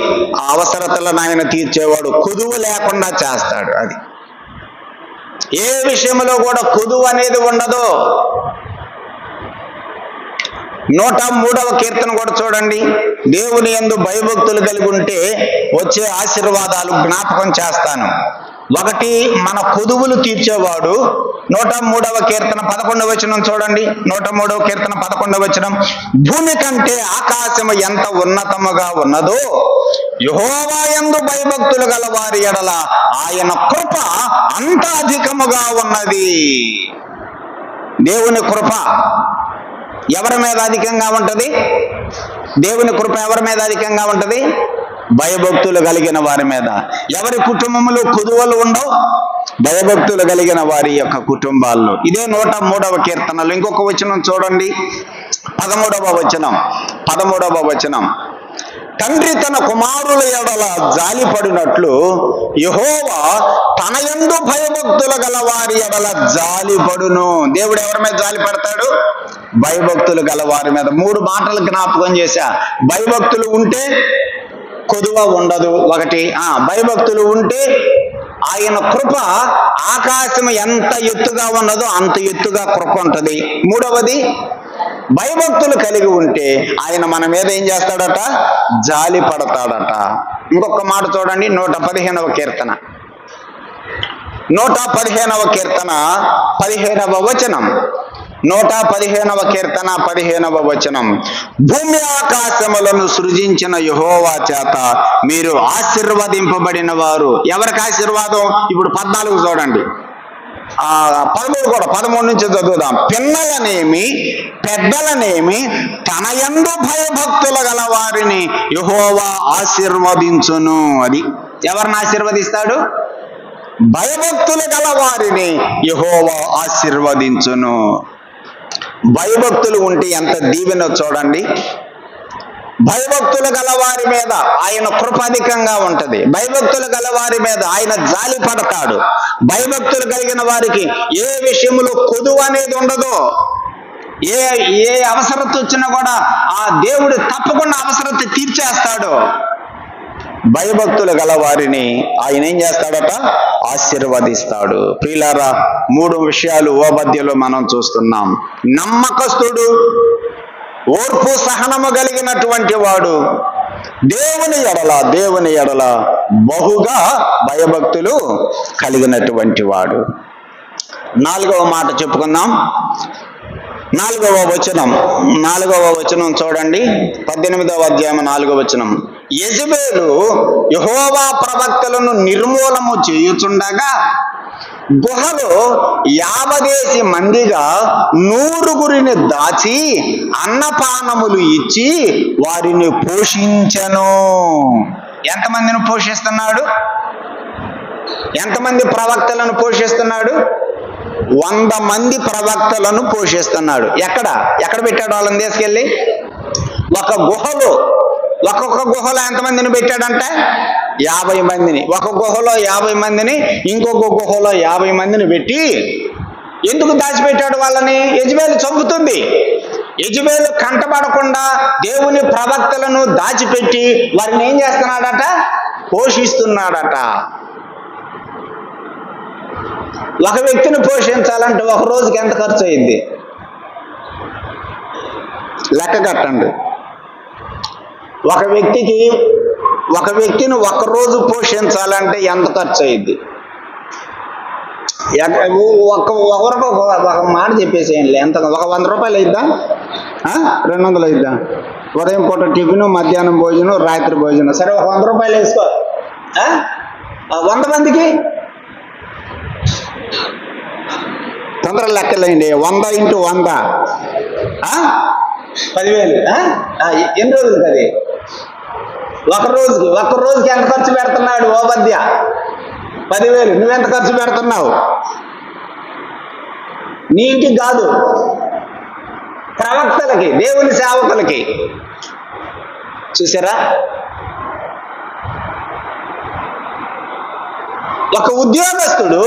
[SPEAKER 1] అవసరతలను ఆయన తీర్చేవాడు, కొదువు లేకుండా చేస్తాడు. అది ఏ విషయంలో కూడా కొదువు అనేది ఉండదు. 103వ కీర్తన కూడా చూడండి. దేవుని యందు భయభక్తులు కలిగి ఉంటే వచ్చే ఆశీర్వాదాలు జ్ఞాపకం చేస్తాను. ఒకటి, మన కొదువులు తీర్చేవాడు. 103వ కీర్తన 11వ వచనం చూడండి. 103వ కీర్తన 11వ వచనం, భూమి కంటే ఆకాశము ఎంత ఉన్నతముగా ఉన్నదో యెహోవా యందు భయభక్తులు గల వారి ఎడల ఆయన కృప అంత అధికముగా ఉన్నది. దేవుని కృప ఎవరి మీద అధికంగా ఉంటది? దేవుని కృప ఎవరి మీద అధికంగా ఉంటది? భయభక్తులు కలిగిన వారి మీద. ఎవరి కుటుంబంలో కొదువలు ఉండవు? భయభక్తులు కలిగిన వారి యొక్క కుటుంబాల్లో. ఇదే 103వ కీర్తనలో ఇంకొక వచనం చూడండి. 13వ వచనం, తండ్రి తన కుమారుల ఎడల జాలిపడినట్లు యెహోవా తన యందు భయభక్తులు గల వారి ఎడల జాలిపడును. దేవుడు ఎవరి మీద జాలి పడతాడు? భయభక్తులు గల వారి మీద. 3 మాటలు జ్ఞాపకం చేశా. భయభక్తులు ఉంటే కొదువ ఉండదు. ఒకటి, భయభక్తులు ఉంటే ఆయన కృప ఆకాశం ఎంత ఎత్తుగా ఉన్నదో అంత ఎత్తుగా కృప ఉంటది. 3వది, భయభక్తులు కలిగి ఉంటే ఆయన మన మీద ఏం చేస్తాడట? జాలి పడతాడట. ఇంకొక మాట చూడండి. 115వ కీర్తన 15వ వచనం. 115వ కీర్తన 15వ వచనం, భూమి ఆకాశములను సృజించిన యెహోవా చేత మీరు ఆశీర్వదింపబడిన వారు. ఎవరికి ఆశీర్వాదం? ఇప్పుడు 14 చూడండి. 13 కూడా 13 నుంచి చదువుదాం. పిన్నలనేమి పెద్దలనేమి తన యందు భయభక్తులు గల వారిని యెహోవా ఆశీర్వదించును. అది ఎవరిని ఆశీర్వదిస్తాడు? భయభక్తులు గల వారిని యెహోవా ఆశీర్వదించును. భయభక్తులు ఉంటే ఎంత దీవెన చూడండి. భయభక్తులు గల వారి మీద ఆయన కృప అధికంగా ఉంటది. భయభక్తులు గల వారి మీద ఆయన జాలి పడతాడు. భయభక్తులు కలిగిన వారికి ఏ విషయంలో కొదువు అనేది ఉండదు. ఏ అవసరత వచ్చినా కూడా ఆ దేవుడు తప్పకుండా అవసరత తీర్చేస్తాడు. భయభక్తులు గల వారిని ఆయన ఏం చేస్తాడట? ఆశీర్వదిస్తాడు. ప్రియులారా, 3 విషయాలు ఓబద్యలో మనం చూస్తున్నాం. నమ్మకస్తుడు, ఓర్పు సహనము కలిగినటువంటి వాడు, దేవుని ఎడల బహుగా భయభక్తులు కలిగినటువంటి వాడు. 4వ మాట చెప్పుకుందాం. 4వ వచనం చూడండి. 18వ అధ్యాయం 4వ వచనం, యెజబెలు యెహోవా ప్రవక్తలను నిర్మూలము చేయుచుండగా గుహలో 50 మందిగా 100 దాచి అన్నపానములు ఇచ్చి వారిని పోషించెను. ఎంతమందిని పోషిస్తున్నాడు? ఎంతమంది ప్రవక్తలను పోషిస్తున్నాడు? 100 మంది ప్రవక్తలను పోషిస్తున్నాడు. ఎక్కడ పెట్టాడు వాళ్ళని తీసుకెళ్ళి? ఒక గుహలో. ఒక్కొక్క గుహలో ఎంతమందిని పెట్టాడంటే 50 మందిని. ఒక గుహలో 50 మందిని, ఇంకొక గుహలో 50 మందిని పెట్టి ఎందుకు దాచిపెట్టాడు వాళ్ళని? యెజబెలు చంపుతుంది. యెజబెలు కంటపడకుండా దేవుని ప్రవక్తలను దాచిపెట్టి వారిని ఏం చేస్తున్నాడట? పోషిస్తున్నాడట. ఒక వ్యక్తిని పోషించాలంటే ఒక రోజుకి ఎంత ఖర్చు అయింది? లెక్క కట్టండి. ఒక వ్యక్తిని ఒక రోజు పోషించాలంటే ఎంత ఖర్చు అయింది? ఒకరికి ఒక మాట చెప్పేసేయండి. ఎంత? ఒక 100 రూపాయలు అయిద్దా? 200 అయిద్దా? ఉదయం పూట టిఫిన్, మధ్యాహ్నం భోజనం, రాత్రి భోజనం. సరే, ఒక 100 రూపాయలు వేసుకో. 100 మందికి తొందర లెక్కలేండి. 100 × 100 10,000. ఎన్ని రోజులు అది? ఒక రోజుకి ఎంత ఖర్చు పెడుతున్నాడు ఓబద్య? 10,000. నువ్వెంత ఖర్చు పెడుతున్నావు? నీ ఇంటికి కాదు, ప్రవక్తలకి, దేవుని సేవకులకి. చూసారా? ఒక ఉద్యోగస్తుడు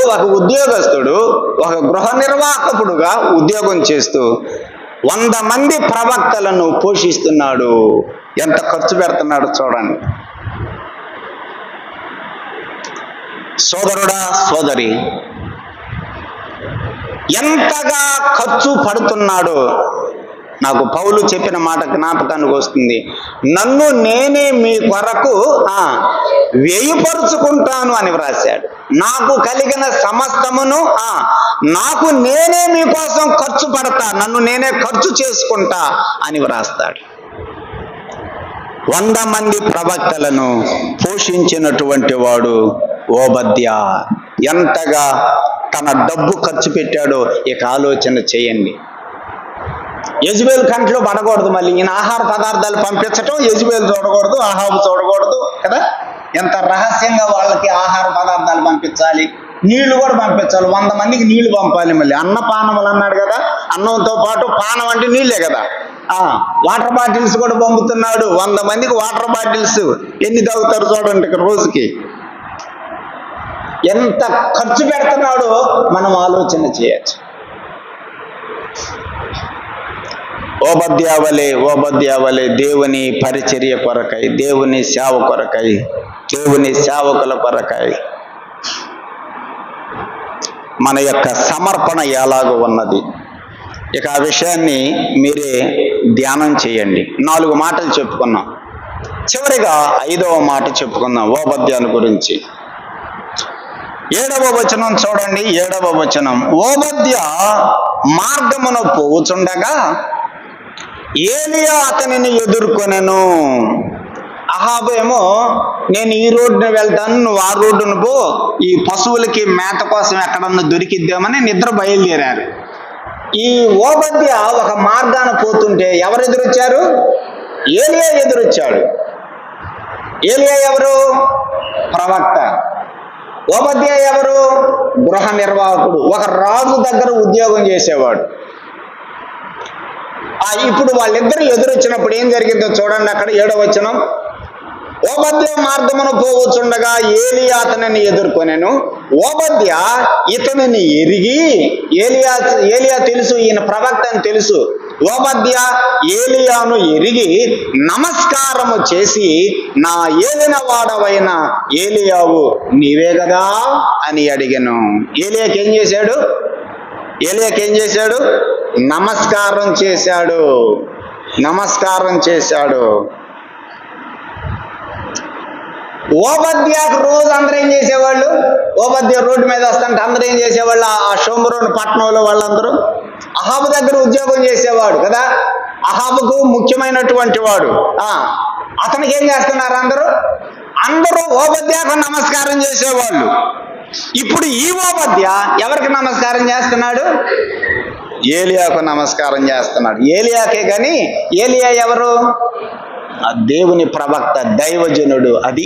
[SPEAKER 1] ఒక గృహ నిర్వాహకుడుగా ఉద్యోగం చేస్తూ 100 మంది ప్రవక్తలను పోషిస్తున్నాడు. ఎంత ఖర్చు పెడుతున్నాడు చూడండి. సోదరుడా, సోదరి, ఎంతగా ఖర్చు పడుతున్నాడో. నాకు పౌలు చెప్పిన మాట జ్ఞాపకానికి వస్తుంది. నన్ను నేనే మీ కొరకు వ్యయపరుచుకుంటాను అని వ్రాశాడు. నాకు కలిగిన సమస్తమును నాకు నేనే మీకోసం ఖర్చు పడతా, నన్ను నేనే ఖర్చు చేసుకుంటా అని వ్రాస్తాడు. 100 మంది ప్రవక్తలను పోషించినటువంటి వాడు ఓబద్యా. ఎంతగా తన డబ్బు ఖర్చు పెట్టాడో ఇక ఆలోచన చేయండి. యెజబెల్ కంట్లో పడకూడదు. మళ్ళీ ఈయన ఆహార పదార్థాలు పంపించటం, యెజబెల్ చూడకూడదు, అహాబు చూడకూడదు కదా. ఎంత రహస్యంగా వాళ్ళకి ఆహార పదార్థాలు పంపించాలి, నీళ్లు కూడా పంపించాలి. 100 మందికి నీళ్లు పంపాలి. మళ్ళీ అన్నపానములు అన్నాడు కదా, అన్నంతో పాటు పానం అంటే నీళ్లే కదా. వాటర్ బాటిల్స్ కూడా పంపుతున్నాడు. 100 మందికి వాటర్ బాటిల్స్ ఎన్ని తాగుతారు చూడండి ఇక్కడ రోజుకి. ఎంత ఖర్చు పెడుతున్నాడో మనం ఆలోచన చేయొచ్చు. ఓబద్యావలే దేవుని పరిచర్య కొరకై, దేవుని సేవ కొరకై, దేవుని సేవకుల కొరకై మన యొక్క సమర్పణ ఎలాగో ఉన్నది. ఇక ఆ విషయాన్ని మీరే ధ్యానం చేయండి. 4 మాటలు చెప్పుకున్నాం. చివరిగా 5వ మాట చెప్పుకుందాం ఓబద్యాను గురించి. 7వ వచనం చూడండి. 7వ వచనం, ఓబద్యా మార్గమున పోవుచుండగా ఏలియా అతనిని ఎదుర్కొనెను. అహాబు ఏమో నేను ఈ రోడ్డున వెళ్తాను, నువ్వు ఆ రోడ్డును పో, ఈ పశువులకి మేత కోసం ఎక్కడన్నా దొరికిద్దామని నిద్ర బయలుదేరారు. ఈ ఓబద్యా ఒక మార్గాన పోతుంటే ఎవరు ఎదురొచ్చారు? ఏలియా ఎదురొచ్చాడు. ఏలియా ఎవరు? ప్రవక్త. ఓబద్యా ఎవరు? గృహ నిర్వాహకుడు, ఒక రాజు దగ్గర ఉద్యోగం చేసేవాడు. ఇప్పుడు వాళ్ళిద్దరు ఎదురొచ్చినప్పుడు ఏం జరిగిందో చూడండి. అక్కడ 7వ వచనం, ఓబద్యా మార్గమును పోవచ్చుండగా ఏలియా అతనిని ఎదుర్కొనెను. ఓబద్యా ఇతనిని ఎరిగి, ఏలియా తెలుసు, ఈయన ప్రవక్త అని తెలుసు. ఓబద్యా ఏలియాను ఎరిగి నమస్కారము చేసి, నా ఏలిన వాడవైన ఏలియావు నీవే కదా అని అడిగెను. ఏలియాకి ఏం చేశాడు? నమస్కారం చేశాడు. ఓబద్యాకు రోజు అందరూ ఏం చేసేవాళ్ళు? ఓబద్యా రోడ్డు మీద వస్తుంటే అందరూ ఏం చేసేవాళ్ళు? ఆ షోమ్రోను పట్టణంలో వాళ్ళందరూ అహాబు దగ్గర ఉద్యోగం చేసేవాడు కదా. అహాబుకు ముఖ్యమైనటువంటి వాడు. అతనికి ఏం చేస్తున్నారు? అందరూ ఓబద్యాకు నమస్కారం చేసేవాళ్ళు. ఇప్పుడు ఈ ఓబద్యా ఎవరికి నమస్కారం చేస్తున్నాడు? ఏలియాకు నమస్కారం చేస్తున్నాడు. ఏలియాకే కానీ ఏలియా ఎవరు? దేవుని ప్రవక్త, దైవజనుడు. అది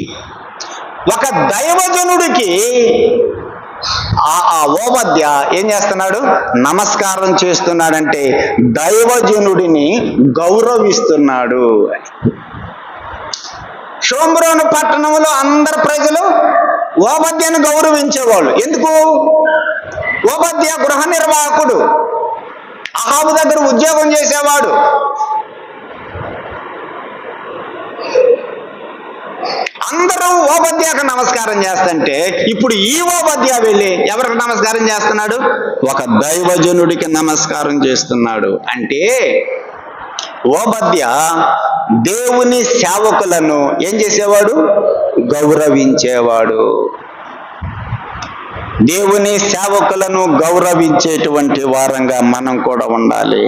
[SPEAKER 1] ఒక దైవజనుడికి ఆ ఓబద్యా ఏం చేస్తున్నాడు? నమస్కారం చేస్తున్నాడంటే దైవజనుడిని గౌరవిస్తున్నాడు. షోమ్రోను పట్టణంలో అందరు ప్రజలు ఓబద్యాను గౌరవించేవాళ్ళు. ఎందుకు? ఓబద్యా గృహ నిర్వాహకుడు, అహాబు దగ్గర ఉద్యోగం చేసేవాడు. అందరూ ఓబద్యాకు నమస్కారం చేస్తుంటే ఇప్పుడు ఈ ఓబద్యా వెళ్ళి ఎవరికి నమస్కారం చేస్తున్నాడు? ఒక దైవజనుడికి నమస్కారం చేస్తున్నాడు. అంటే ఓబద్యా దేవుని సేవకులను ఏం చేసేవాడు? గౌరవించేవాడు. దేవుని సేవకులను గౌరవించేటువంటి వారంగా మనం కూడా ఉండాలి.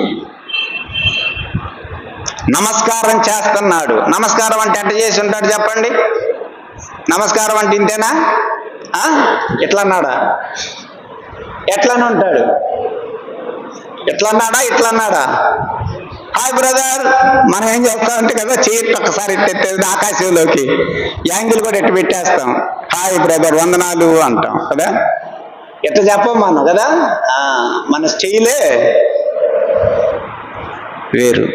[SPEAKER 1] నమస్కారం చేస్తున్నాడు. నమస్కారం అంటే ఎట్లా చేసి ఉంటాడు చెప్పండి? నమస్కారం అంటే ఇంతేనా? ఎట్లన్నాడా? ఎట్లనే ఉంటాడు? ఎట్లన్నాడా? హాయ్ బ్రదర్, మనం ఏం చేస్తామంటే కదా, చేతి ఒక్కసారి ఎట్టేది ఆకాశంలోకి, యాంగిల్ కూడా ఎట్టు పెట్టేస్తాం. హాయ్ బ్రదర్, వందనాలు అంటాం కదా. ఎట్లా చెప్పం మనం కదా. మన స్టైలే వేరు.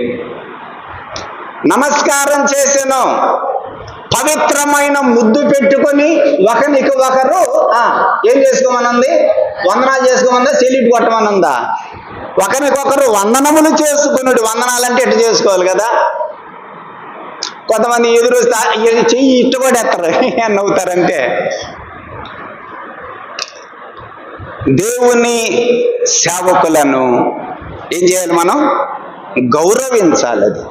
[SPEAKER 1] నమస్కారం చేసాను, పవిత్రమైన ముద్దు పెట్టుకొని ఒకరికి ఒకరు ఏం చేసుకోమనుంది? వందనాలు చేసుకోమన్నా, సెల్యూట్ కొట్టమనుందా? ఒకరికొకరు వందనములు చేసుకున్నాడు. వందనాలంటే ఎట్టు చేసుకోవాలి కదా. కొంతమంది ఎదురు చెయ్యి ఇట్టు కూడా ఎత్తరు, నవ్వుతారంటే. దేవుని సేవకులను ఏం చేయాలి? మనం గౌరవించాలి. అది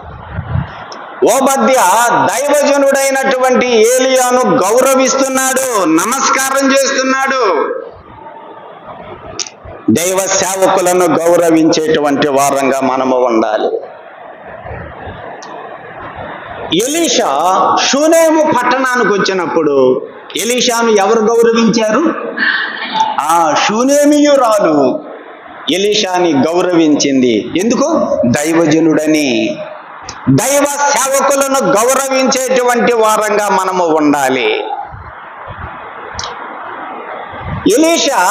[SPEAKER 1] ఓబద్య దైవజనుడైనటువంటి ఏలియాను గౌరవిస్తున్నాడు, నమస్కారం చేస్తున్నాడు. దైవ సేవకులను గౌరవించేటువంటి వారంగా మనము ఉండాలి. ఎలీషా షూనేము పట్టణానికి వచ్చినప్పుడు ఎలీషాను ఎవరు గౌరవించారు? ఆ షూనేమియురాలు ఎలీషాని గౌరవించింది. ఎందుకు? దైవజనుడని. దైవ సేవకులను గౌరవించేటువంటి వారంగా మనము ఉండాలి. ఎలీషా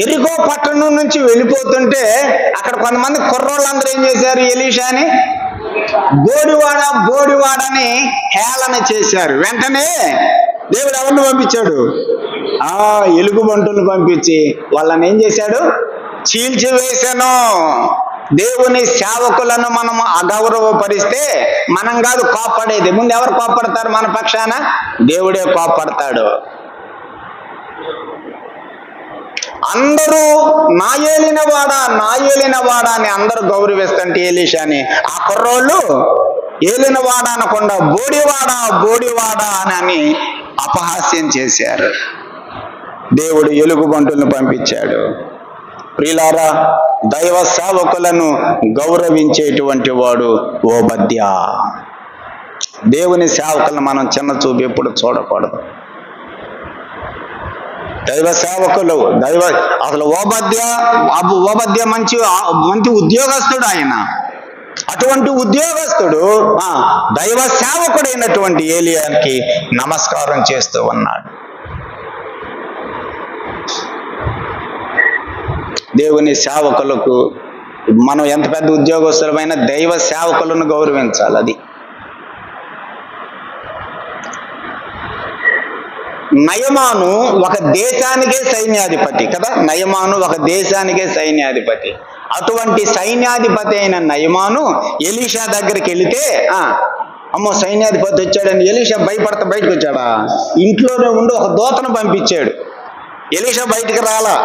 [SPEAKER 1] ఎరికో పట్టణం నుంచి వెళ్ళిపోతుంటే అక్కడ కొంతమంది కుర్రోళ్ళందరూ ఏం చేశారు? ఎలీషాని బోడివాడని హేళన చేశారు. వెంటనే దేవుడు ఎవరిని పంపించాడు? ఎలుగుబంటును పంపించి వాళ్ళని ఏం చేశాడు? చీల్చివేశాను. దేవుని సేవకులను మనం అగౌరవపరిస్తే మనం కాదు కోప్పడేది. ముందు ఎవరు కోప్పడతారు మన పక్షాన? దేవుడే కోప్పడతాడు. అందరూ నా ఏలినవాడా అని అందరూ గౌరవిస్తుంటే ఎలీషాని, ఆ కుర్రోళ్ళు ఏలినవాడా అనకుండా బోడివాడా అని అపహాస్యం చేశారు. దేవుడు ఎలుగుబంటులను పంపించాడు. ప్రియులారా, దైవ సేవకులను గౌరవించేటువంటి వాడు ఓబద్య. దేవుని సేవకులను మనం చిన్న చూపు ఎప్పుడు చూడకూడదు. దైవ సేవకులు అసలు ఓబద్య మంచి ఉద్యోగస్తుడు. ఆయన అటువంటి ఉద్యోగస్తుడు దైవ సేవకుడైనటువంటి ఏలియాకి నమస్కారం చేస్తూ ఉన్నాడు. దేవుని సేవకులకు మనం ఎంత పెద్ద ఉద్యోగస్తులమైన దైవ సేవకులను గౌరవించాలి. అది నయమాను ఒక దేశానికే సైన్యాధిపతి కదా. నయమాను ఒక దేశానికే సైన్యాధిపతి. అటువంటి సైన్యాధిపతి అయిన నయమాను ఎలీషా దగ్గరికి వెళితే అమ్మో సైన్యాధిపతి వచ్చాడని ఎలీషా భయపడతా బయటకు వచ్చాడా? ఇంట్లోనే ఉండి ఒక దూతను పంపించాడు. ఎలీషా బయటికి రాలా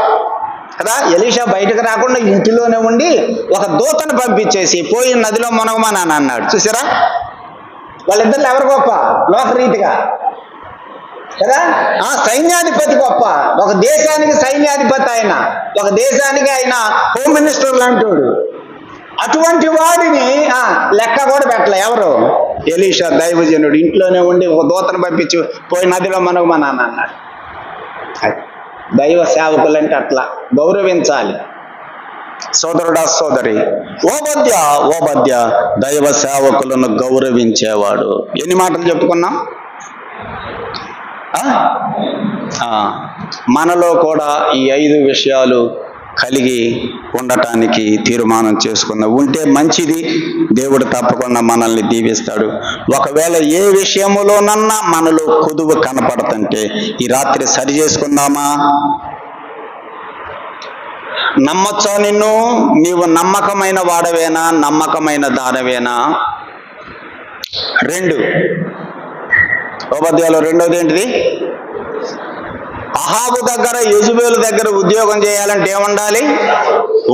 [SPEAKER 1] కదా. ఎలీషా బయటకు రాకుండా ఇంటిలోనే ఉండి ఒక దూతను పంపించేసి పోయి నదిలో మునగమని అన్నాడు. చూసారా? వాళ్ళిద్దరు ఎవరు గొప్ప? లోకరీతిగా కదా. సైన్యాధిపతి గొప్ప. ఒక దేశానికి సైన్యాధిపతి ఆయన, ఒక దేశానికి ఆయన హోమ్ మినిస్టర్ లాంటివాడు. అటువంటి వాడిని లెక్క కూడా పెట్టలే ఎవరు? ఎలీషా దైవజనుడు. ఇంట్లోనే ఉండి ఒక దూతను పంపించి పోయి నదిలో మునగమని అన్నాడు. దైవ సేవకులంటే అట్లా గౌరవించాలి. సోదరుడా సోదరి, ఓబద్య దైవ సేవకులను గౌరవించేవాడు. ఎన్ని మాటలు చెప్పుకున్నాం? మనలో కూడా ఈ 5 విషయాలు కలిగి ఉండటానికి తీర్మానం చేసుకున్న ఉంటే మంచిది. దేవుడు తప్పకుండా మనల్ని దీవిస్తాడు. ఒకవేళ ఏ విషయములోనన్నా మనలో కొదువు కనపడుతుంటే ఈ రాత్రి సరి చేసుకుందామా? నమ్మొచ్చా నిన్ను? నీవు నమ్మకమైన వాడవేనా? నమ్మకమైన దానవేనా? 2 ఓబద్యాలో రెండోది ఏంటిది? అహాబు దగ్గర యెజబెలు దగ్గర ఉద్యోగం చేయాలంటే ఏముండాలి?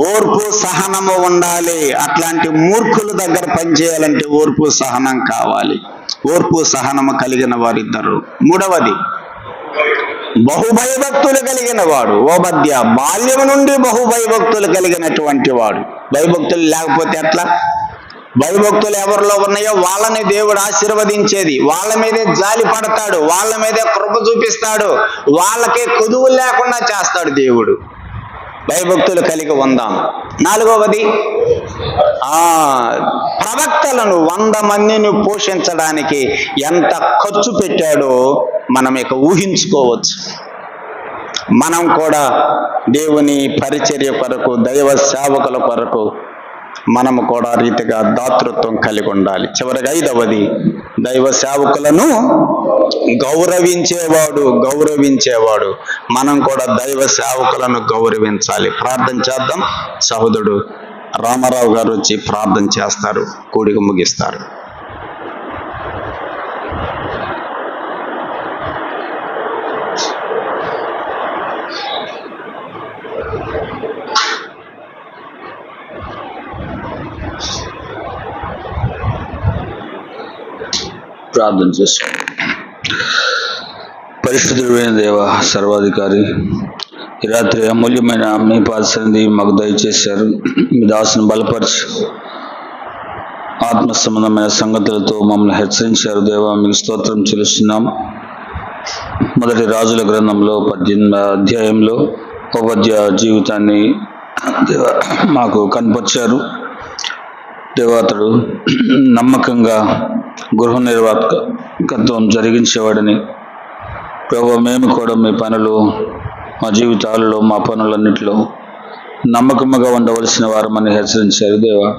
[SPEAKER 1] ఓర్పు సహనము ఉండాలి. అట్లాంటి మూర్ఖుల దగ్గర పనిచేయాలంటే ఓర్పు సహనం కావాలి. ఓర్పు సహనము కలిగిన వారిద్దరు. 3వది బహుభయభక్తులు కలిగిన వాడు ఓబద్య. బాల్యం నుండి బహుభయభక్తులు కలిగినటువంటి వాడు. భయభక్తులు లేకపోతే ఎట్లా? భయభక్తులు ఎవరిలో ఉన్నాయో వాళ్ళని దేవుడు ఆశీర్వదించేది. వాళ్ళ మీదే జాలి పడతాడు, వాళ్ళ మీదే కృప చూపిస్తాడు, వాళ్ళకే కొదువు లేకుండా చేస్తాడు దేవుడు. భయభక్తులు కలిగి ఉందాం. 4వది ప్రవక్తలను 100 మందిని పోషించడానికి ఎంత ఖర్చు పెట్టాడో మనం ఇక ఊహించుకోవచ్చు. మనం కూడా దేవుని పరిచర్య కొరకు, దైవ సేవకుల కొరకు మనము కూడా రీతిగా దాతృత్వం కలిగి ఉండాలి. చివరిగా 5వది దైవ సేవకులను గౌరవించేవాడు. మనం కూడా దైవ సేవకులను గౌరవించాలి. ప్రార్థన చేద్దాం. సహోదరుడు రామారావు గారు వచ్చి ప్రార్థన చేస్తారు, కూడిక ముగిస్తారు.
[SPEAKER 2] ప్రార్థన చేస్తాం. పరిశుద్ధుడైన దేవ, సర్వాధికారి, ఈ రాత్రి అమూల్యమైన మీ పాదసన్నిధి మాకు దయచేశారు. మీ దాసును బలపరిచి ఆత్మ సంబంధమైన సంగతులతో మమ్మల్ని హెచ్చరించారు. దేవ, మీకు స్తోత్రం చెల్లిస్తున్నాం. మొదటి రాజుల గ్రంథంలో 18వ అధ్యాయంలో ఉపాధ్యాయ జీవితాన్ని దేవ మాకు కనపరిచారు. దేవ, అతడు నమ్మకంగా గృహ నిర్వాహకత్వం జరిగించేవాడని, ప్రభు మేము కూడా మీ పనులు, మా జీవితాలలో, మా పనులన్నింటిలో నమ్మకముగా ఉండవలసిన వారమని హెచ్చరించారు. దేవా,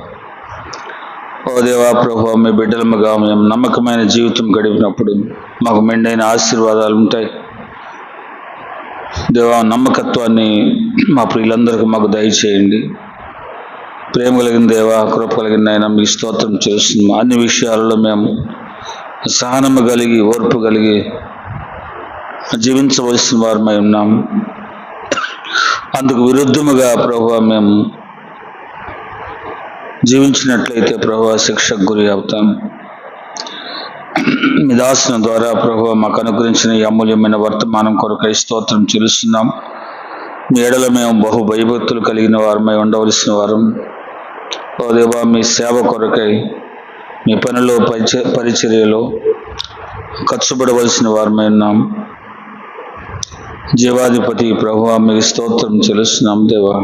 [SPEAKER 2] ఓ దేవా, ప్రభు మీ బిడ్డలముగా మేము నమ్మకమైన జీవితం గడిపినప్పుడు మాకు మెండైన ఆశీర్వాదాలు ఉంటాయి. దేవా, నమ్మకత్వాన్ని మా ప్రియులందరికీ మాకు దయచేయండి. ప్రేమ కలిగిన దేవా, కృప కలిగిన ఆయన మీ స్తోత్రం చేస్తున్నాం. అన్ని విషయాలలో మేము సహనము కలిగి, ఓర్పు కలిగి జీవించవలసిన వారమై ఉన్నాం. అందుకు విరుద్ధముగా ప్రభువా మేము జీవించినట్లయితే ప్రభువా శిక్షకు గురి అవుతాం. మీ దాసుని ద్వారా ప్రభువా మాకు అనుగ్రహించిన ఈ అమూల్యమైన వర్తమానం కొరకై స్తోత్రం చెల్లిస్తున్నాం. మీ ఎడల మేము బహు భయభక్తులు కలిగిన వారమై ఉండవలసిన వారం. ఓ దేవా, మీ సేవ కొరకై, మీ పనిలో పరిచర్యలో ఖర్చుపడవలసిన వారమై ఉన్నాం. జీవాధిపతి ప్రభువా మీకు స్తోత్రం చెల్లిస్తున్నాం. దేవా,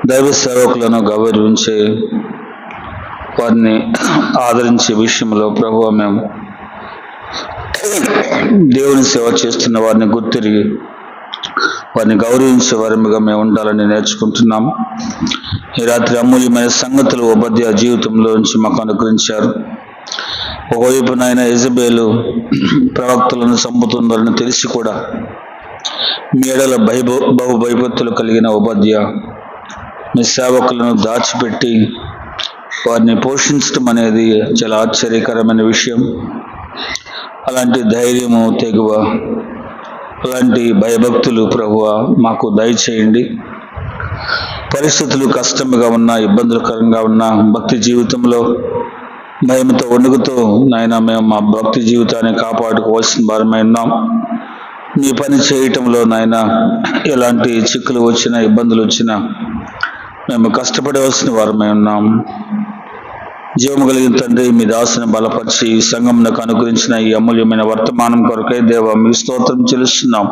[SPEAKER 2] దైవ సేవకులను గౌరవించే వారిని ఆదరించే విషయంలో ప్రభువా మేము దేవుని సేవ చేస్తున్న వారిని గుర్తిరిగి వారిని గౌరవించే వారిగా మేము ఉండాలని నేర్చుకుంటున్నాం. ఈ రాత్రి అమూల్యమైన సంగతులు ఉపాధ్యాయ జీవితంలో నుంచి మాకు అనుగ్రహించారు. ఒకవైపు నాయన యెజబేలు ప్రవక్తలను చంపుతుందని తెలిసి కూడా మీ ఎడల బహు భయభక్తులు కలిగిన ఉపాధ్యాయ మీ సేవకులను దాచిపెట్టి వారిని పోషించడం అనేది చాలా ఆశ్చర్యకరమైన విషయం. అలాంటి ధైర్యము, తెగువ, అలాంటి భయభక్తులు ప్రభువా మాకు దయచేయండి. పరిస్థితులు కష్టంగా ఉన్నా, ఇబ్బందులకరంగా ఉన్న భక్తి జీవితంలో భయంతో వణుకుతూ నాయన మేము మా భక్తి జీవితాన్ని కాపాడుకోవాల్సిన వారమై ఉన్నాం. మీ పని చేయటంలో నాయన ఎలాంటి చిక్కులు వచ్చినా, ఇబ్బందులు వచ్చినా మేము కష్టపడవలసిన వారమై ఉన్నాం. జీవము కలిగిన తండ్రి, మీ దాసుని బలపరిచి ఈ సంఘమునకు అనుగ్రహించిన ఈ అమూల్యమైన వర్తమానం కొరకై దేవా మీ స్తోత్రం చెల్లిస్తున్నాం.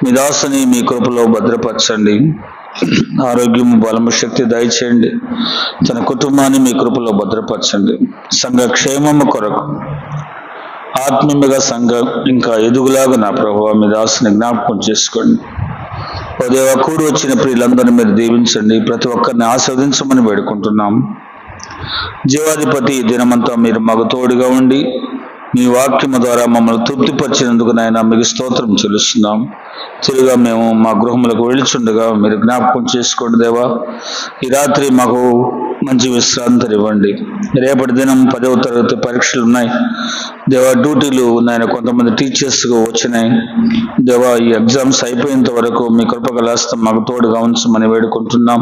[SPEAKER 2] మీ దాసుని మీ కృపలో భద్రపరచండి. ఆరోగ్యము, బలము, శక్తి దయచేయండి. తన కుటుంబాన్ని మీ కృపలో భద్రపరచండి. సంఘ క్షేమము కొరకు ఆత్మీయంగా సంఘం ఇంకా ఎదుగులాగా నా ప్రభువా మీ దాసుని జ్ఞాపకం చేసుకోండి. ఓ దేవా, కూడి వచ్చిన ప్రియులందరినీ మీరు దీవించండి. ప్రతి ఒక్కరిని ఆస్వాదించమని వేడుకుంటున్నాం. జీవాధిపతి దినమంతా మీరు మాకు తోడుగా ఉండి మీ వాక్యము ద్వారా మమ్మల్ని తృప్తిపరిచినందుకు నాయన మీకు స్తోత్రం చెల్లిస్తున్నాం. తిరుగా మేము మా గృహములకు వెళుచుండగా మీరు జ్ఞాపకం చేసుకోండి దేవా. ఈ రాత్రి మాకు మంచి విశ్రాంతి ఇవ్వండి. రేపటి దినం 10వ తరగతి పరీక్షలు ఉన్నాయి దేవా. డ్యూటీలు ఉన్నాయని కొంతమంది టీచర్స్గా వచ్చినాయి దేవా. ఈ ఎగ్జామ్స్ అయిపోయేంత వరకు మీ కృపగలాస్తం మాకు తోడుగా ఉంచమని వేడుకుంటున్నాం.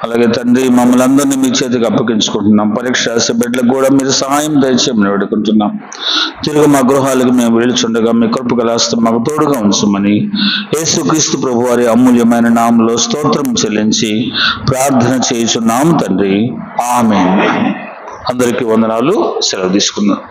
[SPEAKER 2] అలాగే తండ్రి, మమ్మల్ని అందరినీ మీ చేతికి అప్పగించుకుంటున్నాం. పరీక్ష రాసే బిడ్డలకు కూడా మీరు సహాయం దయచేయమని వేడుకుంటున్నాం. తిరుగు మా గృహాలకు మేము వెళుచుండగా మీ కృపగలాస్తం మాకు తోడుగా ఉంచమని యేసుక్రీస్తు ప్రభు వారి అమూల్యమైన నామములో స్తోత్రం చెల్లించి ప్రార్థన చేయుచున్నాము తండ్రి. ఆమేన్. అందరికీ వందనాలు. సెలవు తీసుకుందాం.